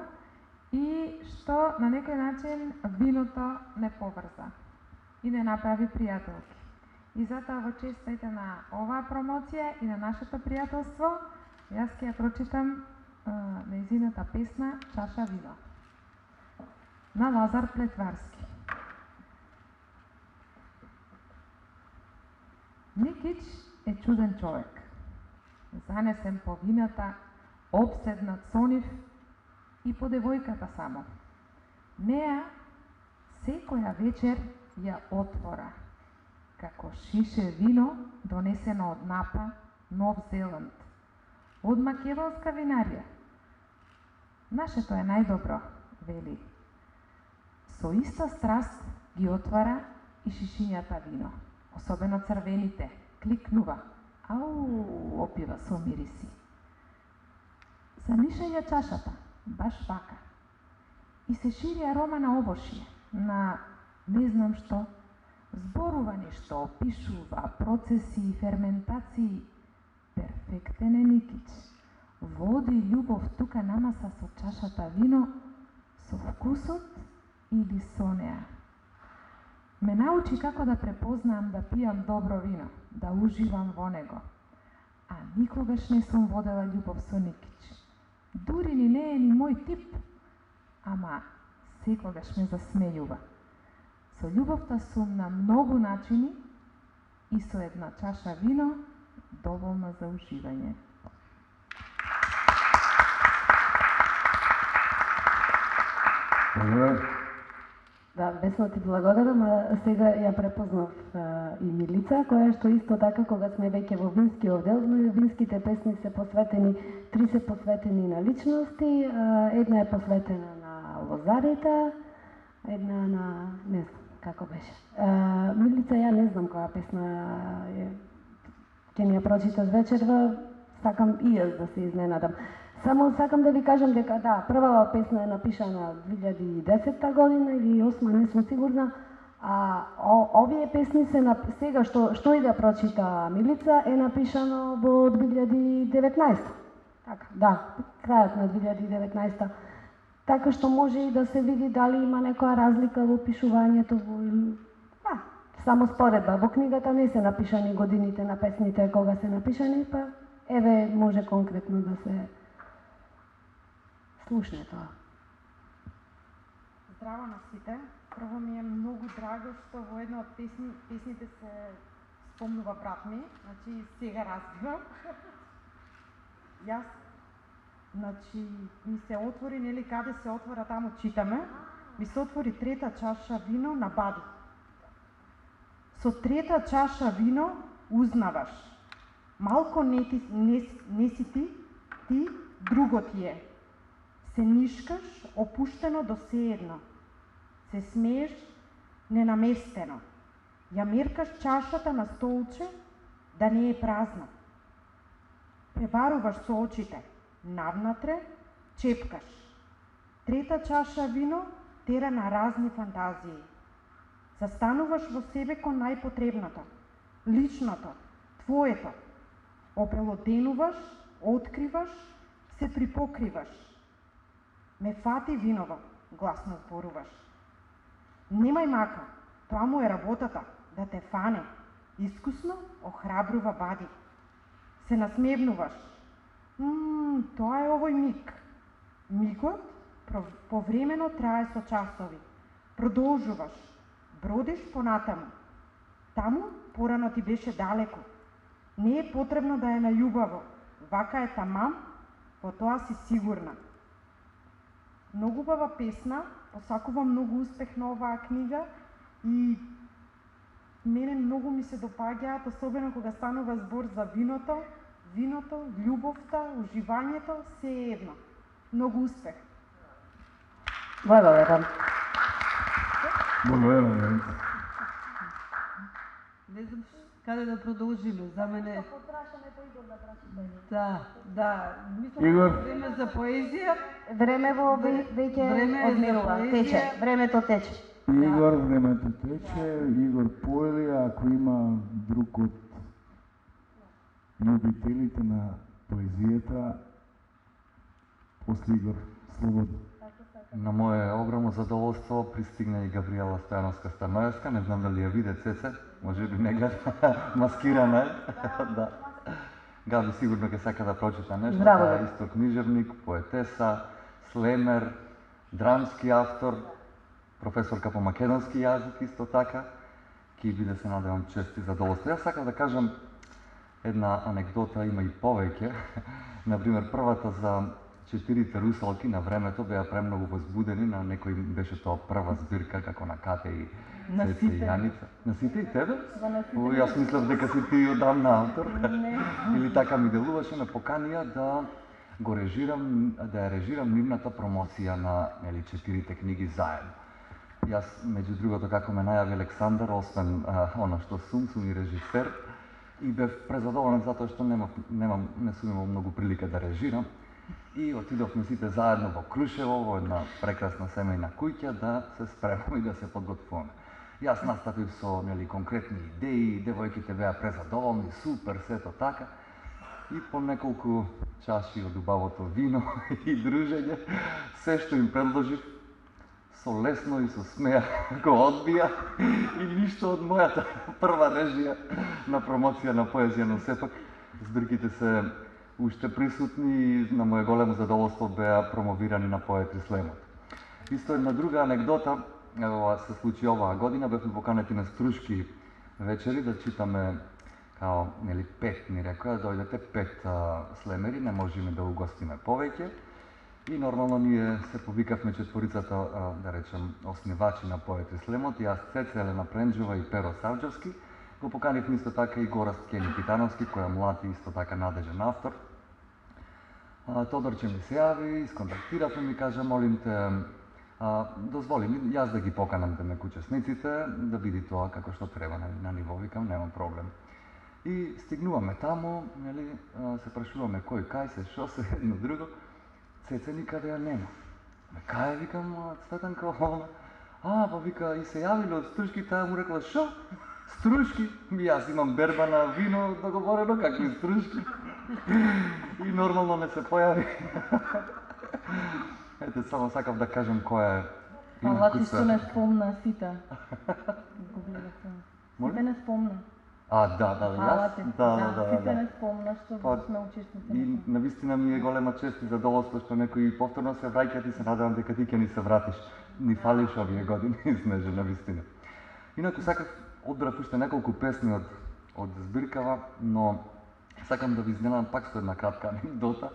и што на некој начин виното не поврза и не направи пријателки. И затоа во честите на оваа промоција и на нашето пријателство, јас ќе ја прочитам нејзината песна Чаша вино на Лазар Плетварски. Никич е чуден човек, занесен по вината, обседнат со нив и по девојката само. Неа секоја вечер ја отвора, како шише вино донесено од Напа, Нов Зеланд, од македонска винарија. Нашето е најдобро, вели. Со иста страст ги отвара и шишињата вино, особено црвените, кликнува, ау, опива со мириси. Занишаја чашата, баш вака, и се шири арома на овошје, на не знам што, зборува нешто, опишува процеси и ферментации. Перфектен е Никич. Води љубов тука намаса со чашата вино, со вкусот или со неа. Ме научи како да препознам да пијам добро вино, да уживам во него. А никогаш не сум водела љубов со Никич. Дури ни не е ни мој тип, ама секогаш ме засмејува. Со љубовта сум на многу начини и со една чаша вино доволна за уживање. Да, Весно ти благодарам, а сега ја препознав и Милица, која што исто така кога сме веќе во винскиот дел, винските песни се посветени, 3 се посветени на личности, една е посветена на лозарите, една на, не знам како беше. Милица, ја не знам која песна ќе ни ја прочиташ вечерва, сакам и јас да се изненадам. Само сакам да ви кажам дека да, првава песна е напишана 2010 година или 2008, не сум сигурна, а овие песни се сега што и да прочита Милица е напишано во 2019. Така, да, крајот на 2019. Така што може и да се види дали има некоја разлика во пишувањето, Да, само споредба. Во книгата не се напишани годините на песните кога се напишани, па еве може конкретно да се слушне тоа. Здраво на сите. Прво ми е многу драго што во една од песните се спомнува брат ми, значи сега разбирам. Јас, значи, ми се отвори, нели, каде се отвора, таму читаме, ми се отвори трета чаша вино на бади. Со трета чаша вино узнаваш. Малко не си ти друго ти е. Се нишкаш, опуштено до седно. Се смееш, ненаместено. Ја меркаш чашата на столче, да не е празна. Пребаруваш со очите, навнатре, чепкаш. Трета чаша вино тера на разни фантазии. Застануваш во себе кон најпотребното, личното, твоето. Опрелоденуваш, откриваш, се припокриваш. Ме фати виново, гласно зборуваш. Немај мака, тоа му е работата, да те фане. Искусно охрабрува бади. Се насмевнуваш. Тоа е овој миг. Мигот повремено трае со часови. Продолжуваш. Бродиш понатаму. Таму порано ти беше далеко. Не е потребно да е најубаво. Вака е тамам, во тоа си сигурна. Многу убава песна, посакувам многу успех на оваа книга и мене многу ми се допаѓаат, особено кога станува збор за виното, љубовта, уживањето, се е едно. Многу успех. Благодарам. Благодарам. Не знам каде да продолжиме, за мене... Да, мислам Игор. време за поезија. Времево веќе Време е за одминува, поезија. тече, времето тече. Игор, времето тече, Игор поели, ако има друг од љубителите на поезијата, после Игор, слободно. На мое огромно задоволство пристигна и Габриела Стојановска-Станоевска, не знам дали ја виде Цеце, може би не гледа, маскирана е. Да. Габи сигурно ќе сака да прочита нешто, Здраво, таа е да. исто книжевник, поетеса, слемер, драмски автор, професорка по македонски јазик исто така. Ќе биде, се надевам, чест и задоволство. Јас сакам да кажам една анекдота, има и повеќе. Например, првата за четирите русалки на времето беа премногу возбудени, на некој беше тоа прва збирка, како на Кате и Цеце и Јаница. На сите и тебе? О, јас мислев дека си ти одамна автор. Или така ми делуваше, ме поканија да го режирам, да ја режирам нивната промоција на четирите книги заедно. Јас, меѓу другото, како ме најави Александар, освен она што сум и режисер, и бев презадоволен затоа што не сум имал многу прилика да режирам. И отидовме сите заедно во Крушево, во една прекрасна семејна куќа, да се спремаме и да се подготвуваме. Јас наставив со конкретни идеи, девојките беа презадоволни, супер, сето така. И по неколку чаши од убавото вино и дружење, се што им предложив, со лесно и со смеа го одбија и ништо од мојата прва режија на промоција на поезија, но сепак збирките се уште присутни и на моје големо задоволство беа промовирани на Поетри Слемот. Исто една друга анекдота, се случи оваа година, бевме поканети на Струшки вечери да читаме као, 5 ни рекоа, дојдете 5 слемери, не можеме да угостиме повеќе. И нормално ние се повикавме четворицата, да речем, основачи на Поетри Слемот, јас, Цеце, Елена Пренџова и Перо Савџевски. Го поканивме исто така и Гораст Кени Питановски, кој е млад и исто така надежен автор. Тодорче ми се јави, исконтактиравме, ми кажа, молим те, дозволи ми јас да ги поканам темек учесниците, да види тоа како што треба на ниво, викам, немам проблем. И стигнуваме таму, се прашуваме кој, кај се, шо се, едно друго, Цеце никаде ја нема. Кај, викам, Цветанка, она, па вика, и се јавиле од Струшки, таа му рекла, шо? Струшки? Јас имам берба на вино договорено, какви струшки? И нормално не се појави. Ете, само сакав да кажам која е. Фала ти што не спомна сите. Сите не спомна. Јас, Сите не спомна што Па, сме учесници. И навистина ми е голема чест и задоволство што некои повторно се враќаат и се надевам дека ти ќе ни се вратиш. Ни фалиш овие години, Снежа, навистина. Инаку сакав одбрав уште неколку песни од збиркава, но сакам да ви изненадам пак со една кратка анекдота.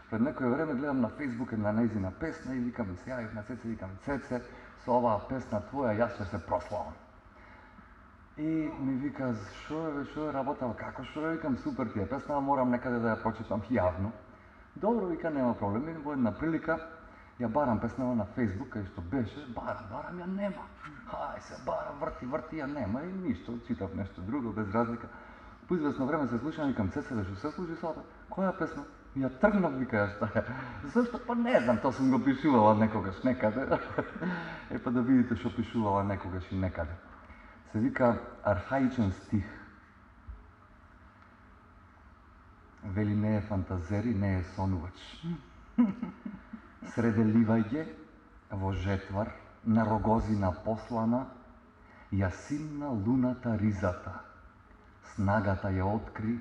Пред некое време гледам на Фејсбук една нејзина песна и викам се јавив на Цеце, викам Цеце, со оваа песна твоја јас ќе се прославам. И ми вика, шо е работа, како шо е, викам, супер ти е песна, морам некаде да ја прочитам јавно. Добро, вика, нема проблем, и во една прилика ја барам песнава на Фејсбук, кај што беше, барам, ја нема. Хај се, барам, врти, ја нема, и ништо, читав нешто друго, без разлика. По известно време се слушам, викам, Цеце, да што се служи сата, која песна? И ја тргнав, вика, ја šta е. Зашто? Па не знам, тоа сум го пишувала некогаш некаде. Па да видите што пишувала некогаш и некаде. Се вика архаичен стих. Вели не е фантазери, не е сонувач. Среде ливаѓе, во жетвар, на рогозина послана, ја симна луната ризата. Снагата ја откри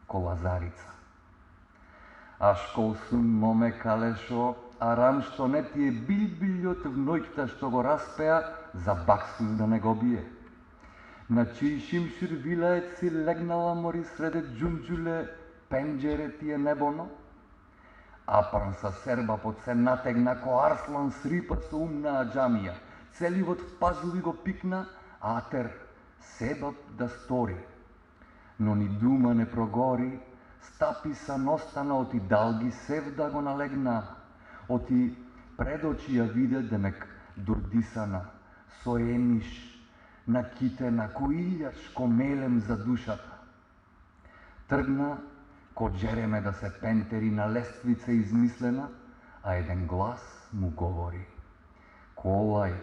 колазарица. Ашкол сум моме калешо, арам што не ти е билбилјот в ноќта што го распеа, за баксус да не го бие. На чиј шимшир вилаец си легнала мори среде джунджуле, пенџере ти е небоно? Апран са серба под се натегна ко арслан срипа со умна аджамија. Целивот в пазуви го пикна, атер себаб да стори. Но ни дума не прогори, стапи са ностана оти далги сев да го налегна. Оти пред очи ја виде демек дурдисана, со емиш, на китена, коилјаш, ко мелем за душата. Тргна ко джереме да се пентери на лествица измислена, а еден глас му говори. Колај,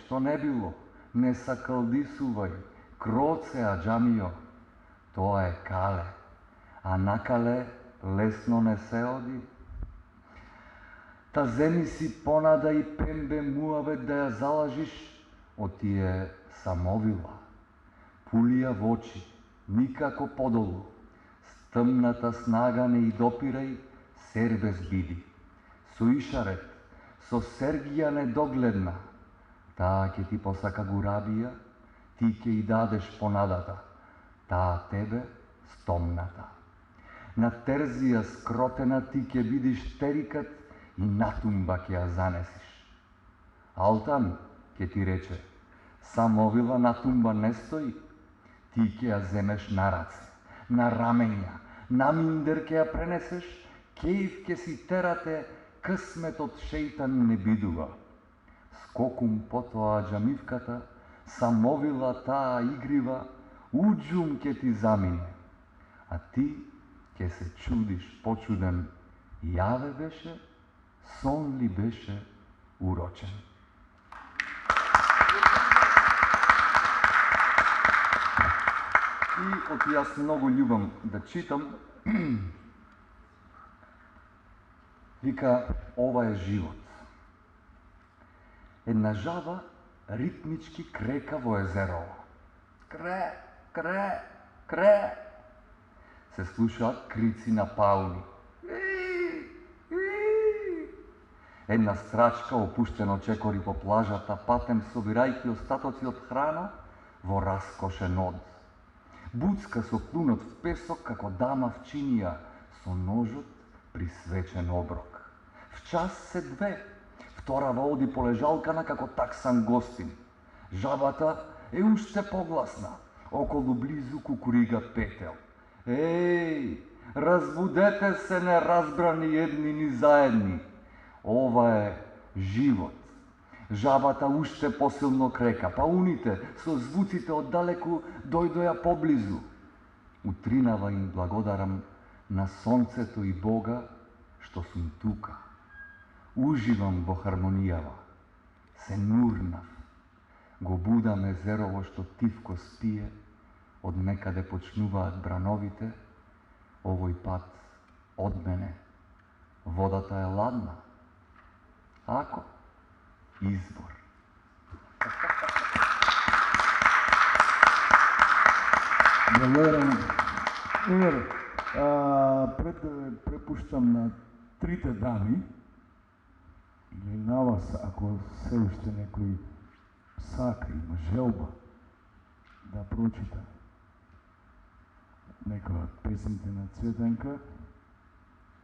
што не било, не сакалдисувај, кроце аджамио, тоа е кале, а накале лесно не се оди. Та земи си понада и пембе муавет да ја залажиш, оти е самовила, пулија в очи, никако подолу, стъмната снага не и допирај, сербез биди, со ишарет, со сергија недогледна, таа ќе ти посака гурабија, ти ќе и дадеш понадата, таа тебе стомната. На терзија скротена ти ќе видиш терикат и натумба ќе ја занесиш. Алтан ќе ти рече, самовила натумба не стои, ти ќе ја земеш на раце, на рамења, на миндер ќе ја пренесеш, кејв ќе си терате, късметот шејтан не бидува. Скокум потоа аджамивката, самовила таа игрива, уџум ќе ти замине, а ти ќе се чудиш почуден, јаве беше, сон ли беше урочен. И оти јас многу љубам да читам, вика, ова е живот. Една жаба ритмички крека во езерово. Кре. Се слушаат крици на пауни. Една страчка опуштено чекори по плажата, патем собирајќи остатоци од храна во раскошен од. Буцка со клунот в песок како дама в чинија, со ножот при свечен оброк. В час се две, вторава оди по лежалкана како таксан гостин. Жабата е уште погласна, околу близу кукурига петел. Еј, разбудете се неразбрани едни ни заедни. Ова е живот. Жабата уште посилно крека, пауните со звуците оддалеку дојдоја поблизу. Утринава им благодарам на сонцето и Бога што сум тука. Уживам во хармонијава. Се нурнав. Го будам езерово што тивко спие, од некаде почнуваат брановите, овој пат од мене. Водата е ладна. Ако избор. Благодарам. Еве, пред да ве препуштам на трите дами, или на вас, ако се уште некој сака, има желба да прочита некоја од песните на Цветанка,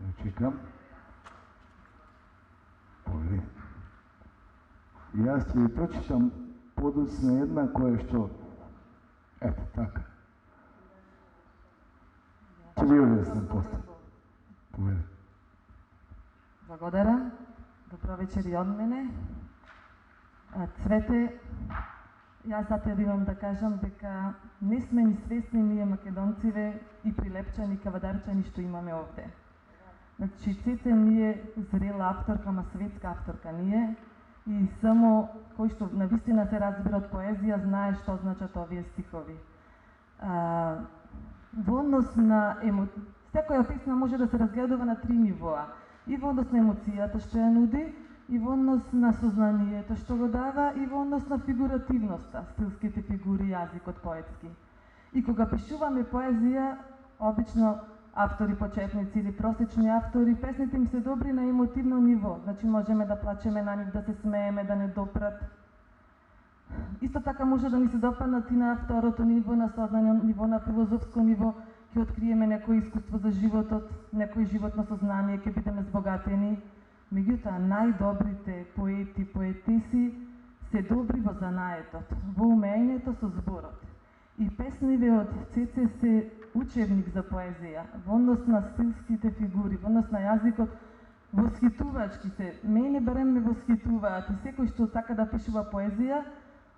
ја чекам. Повели. И јас ќе ви прочитам подоцна една која што, ето така, ќе ви објаснам после. Повели. Благодарам. Добро вечер и од мене. Цвете, јас за тебе имам да кажам дека не сме ни свесни ние македонциве и прилепчани, кавадарчани што имаме овде. Значи, Цвете не е зрела авторка, ама светска авторка ние и само кој што навистина се разбира од поезија знае што значат овие стихови. Во однос на секоја песна може да се разгледува на три нивоа. И во однос на емоцијата што ја нуди, и во однос на сознанието што го дава, и во однос на фигуративноста, стилските фигури, јазикот поетски. И кога пишуваме поезија, обично автори почетници или просечни автори, песните им се добри на емотивно ниво. Значи можеме да плачеме на нив, да се смееме, да не допрат. Исто така може да ни се допаднат и на второто ниво, на сознание ниво, на филозофско ниво, ќе откриеме некој искуство за животот, некој животно сознание, ќе бидеме збогатени. Меѓутоа, најдобрите поети, поетиси се добри во занаетот, во умењето со зборот. И песниве од Цеце се учебник за поезија, во однос на стилските фигури, во однос на јазикот, восхитувачки се. Мене барем ме восхитуваат и секој што сака да пишува поезија,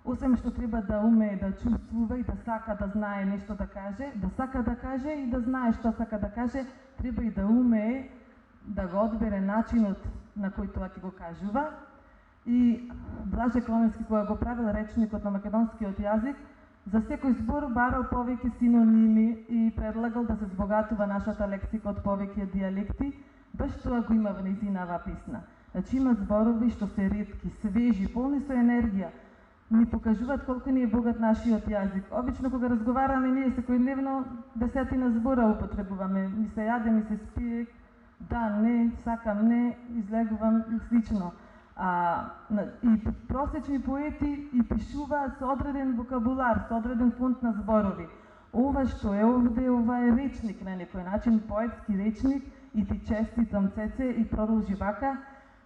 освен што треба да умее да чувствува и да сака да знае нешто да каже, да сака да каже и да знае што сака да каже, треба и да умее да го одбере начинот на кој тоа ќе го кажува. И Блаже Клоненски кога го правил речникот на македонскиот јазик, за секој збор барал повеќе синоними и предлагал да се збогатува нашата лексика од повеќе дијалекти, баш тоа го има во нејзинава песна. Значи има зборови што се ретки, свежи, полни со енергија, ни покажуваат колку ни е богат нашиот јазик. Обично кога разговараме ние секојдневно десетина збора употребуваме, ми се јаде, ми се спие, да, не, сакам, не, излегувам и слично. И просечни поети и пишуваат со одреден вокабулар, со одреден фонд на зборови. Ова што е овде, ова е речник на некој начин, поетски речник и ти честитам Цеце и продолжи вака.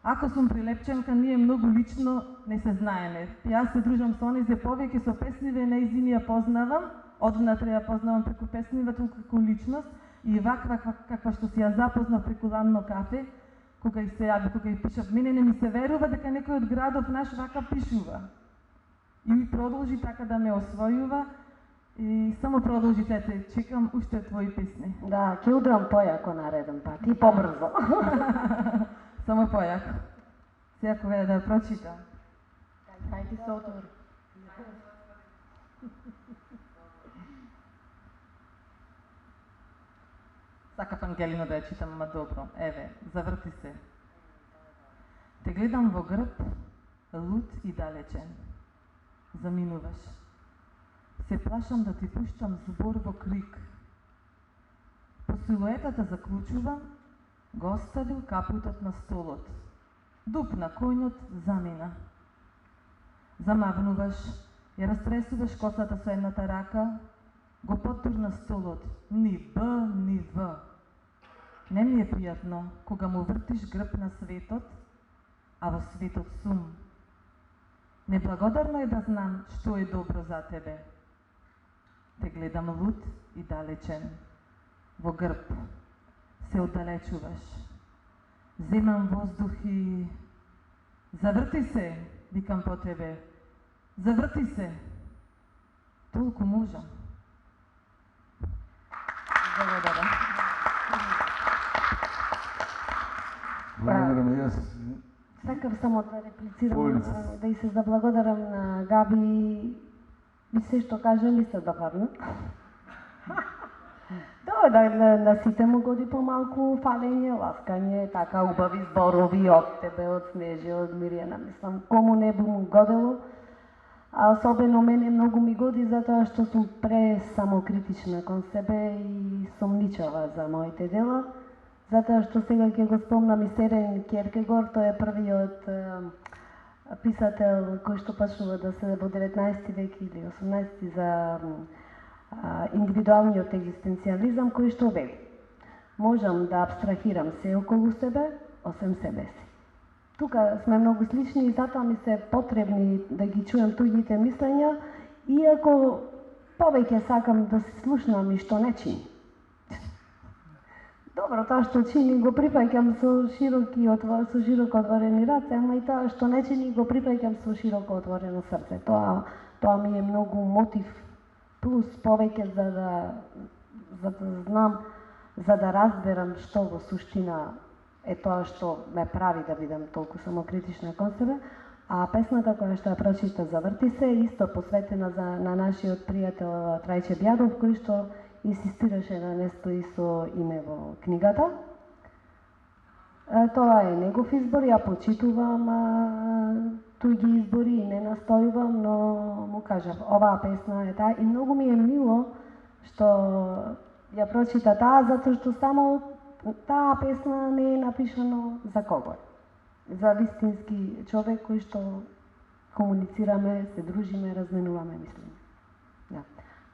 Ако сум прилепченка, ние многу лично не се знаеме. Јас се дружам со оние повеќе со песниве, нејзини ја познавам, одвнатре ја познавам преку песниве, толку како личност и ваква каква што си ја запознав преку Ладно кафе, кога и се јави, кога и пишав, мене не ми се верува дека некој од градов наш вака пишува. И ми продолжи така да ме освојува и само продолжи Цете, чекам уште твои песни. Да, ќе удрам појако нареден пат и побрзо. Само појако. Сега кога да ја прочитам. Дај ти се отвори. Сакав Ангелино да ја читам, ама добро. Еве, заврти се. Те гледам во грб, лут и далечен. Заминуваш. Се плашам да ти пуштам збор во крик. По силуетата заклучувам, го оставил капутот на столот. Дуп на коњот замина. Замавнуваш, ја растресуваш косата со едната рака, го потурна столот, ни Б, ни В. Не ми е пријатно кога му вртиш грб на светот, а во светот сум. Неблагодарно е да знам што е добро за тебе. Те гледам лут и далечен. Во грб се оддалечуваш. Земам воздух и... Заврти се, викам по тебе. Заврти се. Толку можам. Благодарам. Благодарам и јас. Сакав само да реплицирам, да и се заблагодарам на Габи и се што кажа ми се допадна. Да сите му годи помалку фалење, ласкање, така убави зборови од тебе, од Снежи, од Мирјана, мислам, кому не би му годело. А особено мене многу ми годи затоа што сум пресамокритична кон себе и сомничава за моите дела. Затоа што сега ќе го спомнам и Сорен Кierkegaard, тој е првиот писател кој што почнува да се во 19 век или 18 за индивидуалниот екзистенцијализам кој што вели: можам да абстрахирам се околу себе, освен себе си. Тука сме многу слични и затоа ми се потребни да ги чуем туѓите мислења, иако повеќе сакам да се слушнам и што не чини. Добро, тоа што чини го прифаќам со широко отворени раце, ама и тоа што не чини го прифаќам со широко отворено срце. Тоа ми е многу мотив плюс повеќе за да знам, за да разберам што во суштина е тоа што ме прави да бидам толку самокритична кон себе. А песната која што ја прочита "Заврти се" исто посветена на нашиот пријател Трајче Бјадов, кој што инсистираше да не стои со име во книгата. Тоа е негов избор, ја почитувам туѓи избори и не настојувам, но му кажав, оваа песна е таа и многу ми е мило што ја прочита таа, затоа што само таа песна не е напишано за кого. За вистински човек кој што комуницираме, се дружиме, разменуваме мислење. Да,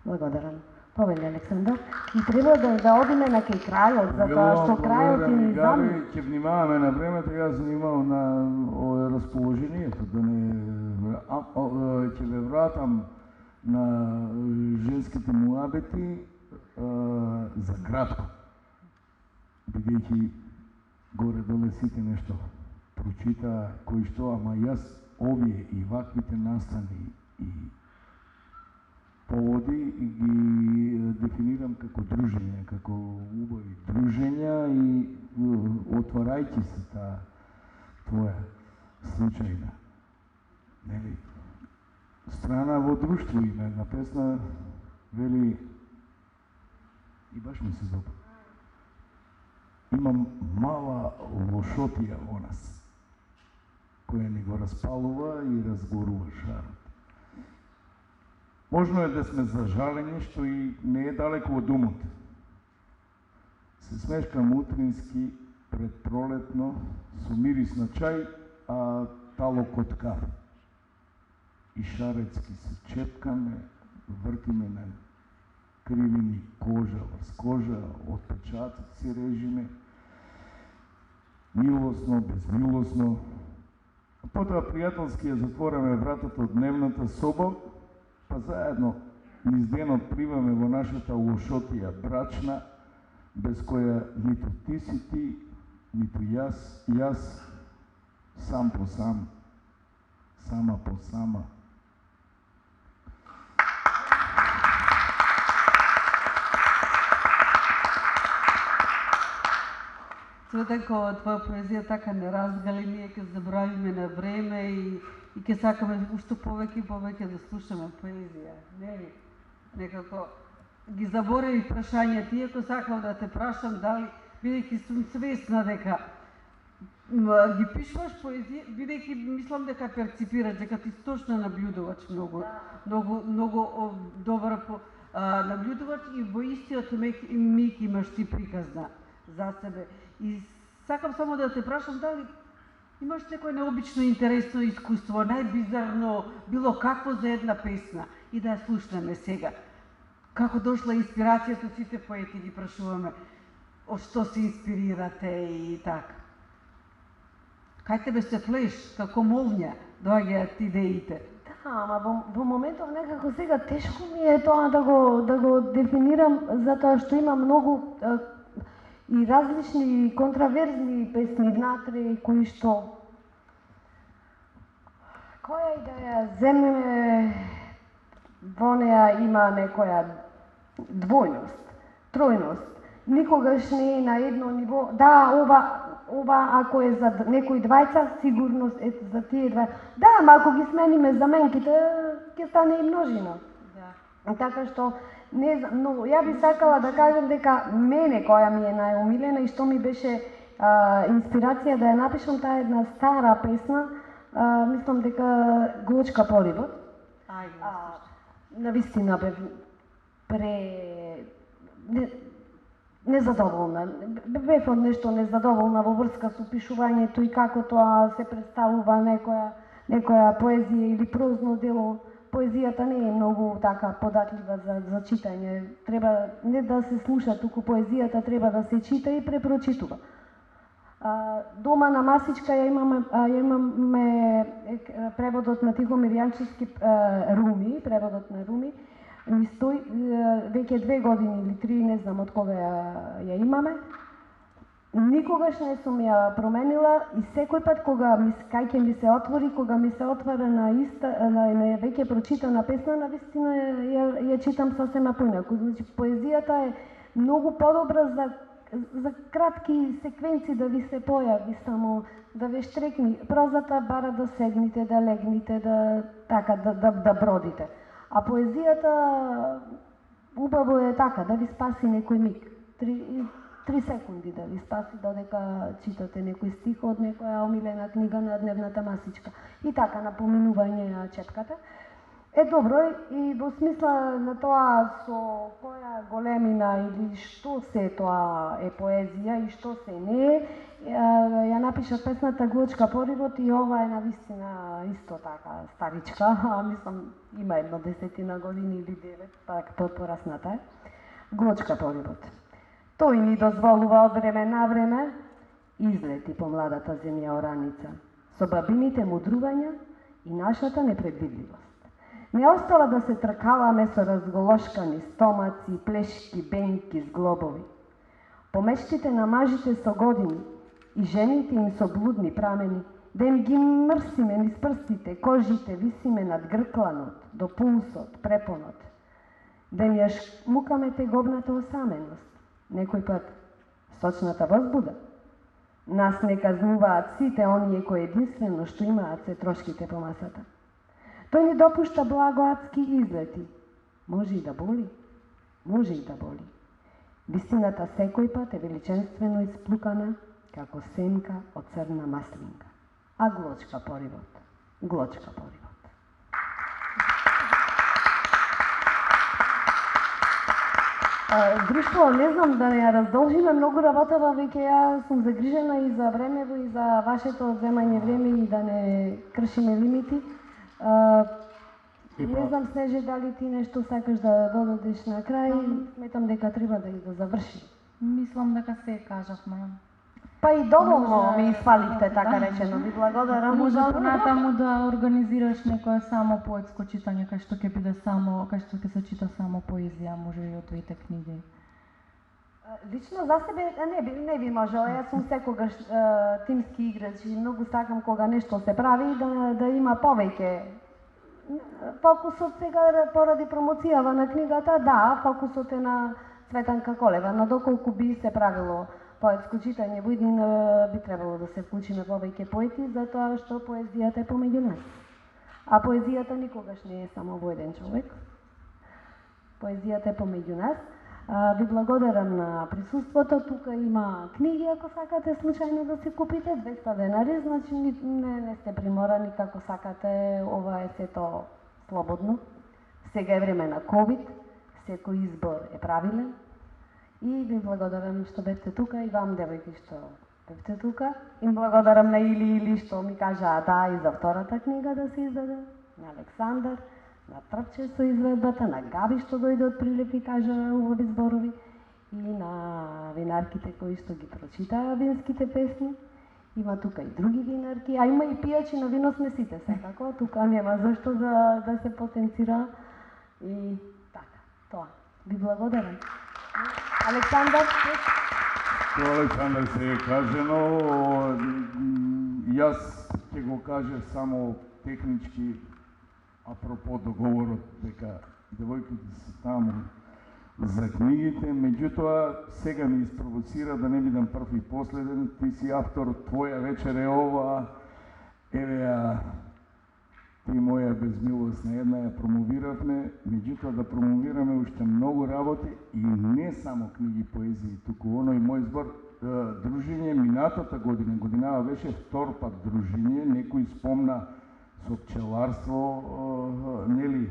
благодарам. Повели Александар. И треба да одиме на кај крајот, затоа што крајот ни зами. Ќе внимаваме на времето, јас занимавам на овое расположението, да не ќе ве вратам на женските муабети за кратко. Бидејќи горе-доле сите нешто прочита кој што, ама јас овие и ваквите настани и поводи и ги дефинирам како дружење, како убави дружења и отварајќи се таа твоја случајна, нели, страна во друштво. Има една песна, вели, и баш ми се допа. Имам мала лошотија во нас, која ни го распалува и разгорува шарот. Можно е да сме зажалени, што и не е далеко од умот. Се смешкам утрински, предпролетно, со мирис на чај, а талок од кафе. И шарецки се чепкаме, вртиме на кривини кожа врз кожа, отпечатоци режиме, милосно, безмилосно. Потоа пријателски ја затвораме вратата од дневната соба, па заедно низ денот пливаме во нашата лошотија брачна, без која ниту ти си ти, ниту јас, сам по сам, сама по сама. Цветанко, твоја поезија така не разгали, ние ќе забравиме на време и ќе сакаме уште повеќе и повеќе да слушаме поезија. Нели? Некако ги заборави прашањата, иако сакав да те прашам дали, бидејќи сум свесна дека ги пишуваш поезија, бидејќи мислам дека перципираш, дека ти точно наблюдувач многу добар наблюдувач и во истиот миг имаш ти приказна за себе. И сакам само да те прашам дали имаш некој необично интересно искуство, најбизарно, било какво за една песна и да ја слушнеме сега. Како дошла инспирацијата, сите поети ги прашуваме, од што се инспирирате и така. Кај тебе се флеш, како молња, доаѓаат идеите? Да, ама во моментов некако сега тешко ми е тоа да го дефинирам, затоа што има многу и различни контраверзни песни внатре, кои што која и да ја земеме, во неја има некоја двојност, тројност. Никогаш не е на едно ниво. Да, ова ако е за некои двајца, сигурно е за тие два. Да, ама ако ги смениме заменките, ќе стане и множина. Да. Така што не знам, но ја би сакала да кажам дека мене која ми е најомилена и што ми беше инспирација да ја напишам таа една стара песна, мислам дека Глочка поливот. Навистина бев незадоволна. Бев од нешто незадоволна во врска со пишувањето и како тоа се представува некоја поезија или прозно дело. Поезијата не е многу така податлива за читање. Треба не да се слуша, туку поезијата треба да се чита и препрочитува. Дома на Масичка ја имаме преводот на Тихомир Јанчевски, Руми, преводот на Руми. Ми стои веќе 2 години или 3, не знам од кога ја имаме. Никогаш не сум ја променила и секој пат кога кај ќе ми се отвори, кога ми се отвара на веќе прочитана песна, навистина ја читам сосема поинаку. Значи поезијата е многу подобра за кратки секвенци да ви се појави, само да ве штрекни. Прозата бара да седните, да легните, да бродите. А поезијата убаво е така, да ви спаси некој миг. 3 секунди да ви спаси додека читате некој стих од некоја омилена книга на дневната Масичка. И така, на поминување на чепката. Е добро, и во смисла на тоа со која големина или што се тоа е поезија и што се не е, ја напишав песната Глочка поривот и ова е навистина исто така старичка, мислам има едно 10 години или 9, така порасната е. Глочка поривот. Тој ни дозволува од време на време излети по младата земја ораница, со бабините мудрувања и нашата непредвидливост. Не остава да се тркаламе со разголошкани стомаци, плешки, бенки, зглобови. Помечтите на мажите со години и жените им со блудни прамени, да им ги мрсиме низ прстите, кожите висиме над гркланот, до пулсот, препонот. Да им ја шмукаме тегобната осаменост, некој пат сочната возбуда. Нас не казнуваат сите оние кои единствено што имаат се трошките по масата. Тој ни допушта благоатски излети. Може и да боли, може и да боли. Вистината секој пат е величенствено исплукана како сенка од црна маслинка. А глочка поривот, глочка поривот. Друштво, не знам да ја раздолжиме многу работава, веќе ја сум загрижена и за времево и за вашето одземање време и да не кршиме лимити. Не знам, Снежи, дали ти нешто сакаш да додадеш на крај? Сметам дека треба да ги го заврши. Мислам дека се кажавме. Па и доволно ми испалихте, така речено. Ви благодарам. Може понатаму да организираш некое само поетско читање, кај што ќе биде само, кај што ќе се чита само поезија, може и од двете книги. Лично за себе не би можела. Јас сум секогаш тимски играч и многу сакам кога нешто се прави да има повеќе. Фокусот сега поради промоцијава на книгата, да, фокусот е на Цветанка Колева, но доколку би се правило поетско читање во иднина, би требало да се вклучиме повеќе поети, затоа што поезијата е помеѓу нас. А поезијата никогаш не е само во еден човек. Поезијата е помеѓу нас. Ви благодарам на присуството. Тука има книги, ако сакате случајно да си купите, 200 денари, значи не сте приморани како сакате, ова е сето слободно. Сега е време на COVID, секој избор е правилен. И ви благодарам што бевте тука и вам, девојки, што бевте тука. И благодарам на Или што ми кажа да и за втората книга да се издаде, на Александар, на Трче со изведбата, на Габи што дојде од Прилеп и кажа убави зборови и на винарките кои што ги прочитаа винските песни. Има тука и други винарки, а има и пијачи на вино сме сите секако, тука нема зашто да се потенцира и така, тоа. Ви благодарам. Александар? Тоа Александар се е кажено, јас ќе го кажа само технички апропо договорот дека девојките се таму за книгите, меѓутоа сега ми испровоцира да не бидам прв и последен, ти си автор, твоја вечер е ова, еве ја, ти моја безмилост на една ја промовиравме, меѓутоа да промовираме уште многу работи и не само книги, поезии, туку оној мој збор, дружење минатата година беше втор пат дружење, некој спомна со пчеларство, нели,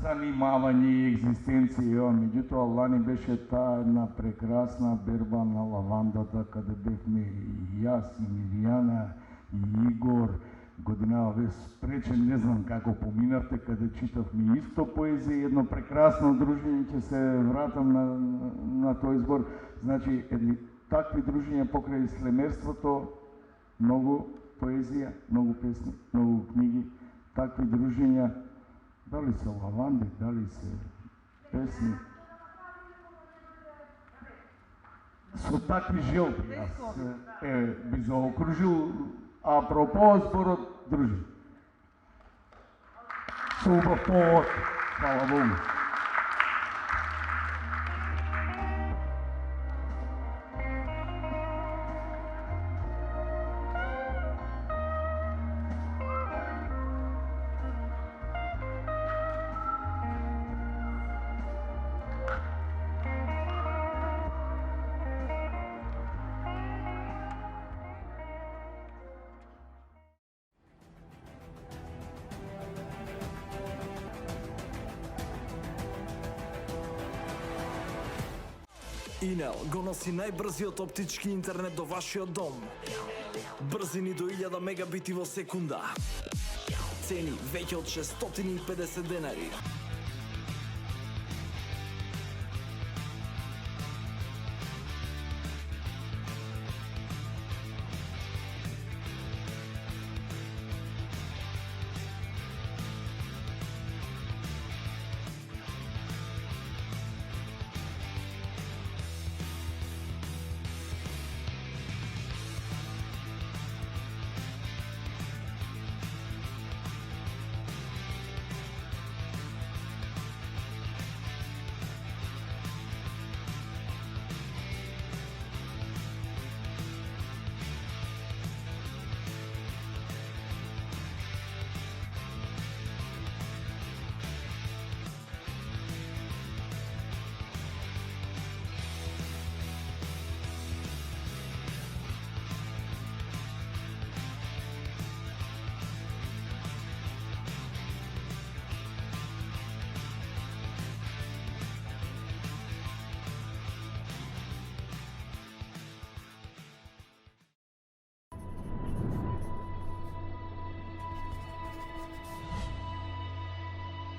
занимавање и екзистенција, меѓутоа лани беше таа една прекрасна берба на лавандата, каде бевме и јас, и Миријана, и Игор. Годинава ве спречен, не знам како поминавте, каде читавме исто поезија, едно прекрасно дружење, ќе се вратам на тој збор. Значи, едни такви дружења покрај слемерството, многу поезија, многу песни, многу книги, такви дружења, дали се лаванди, дали се песни. Со такви желби јас би заокружил, апропо зборот дружи. Со убав повод, фала Богу. Инел го носи најбрзиот оптички интернет до вашиот дом. Брзини до 1000 мегабити во секунда. Цени веќе од 650 денари.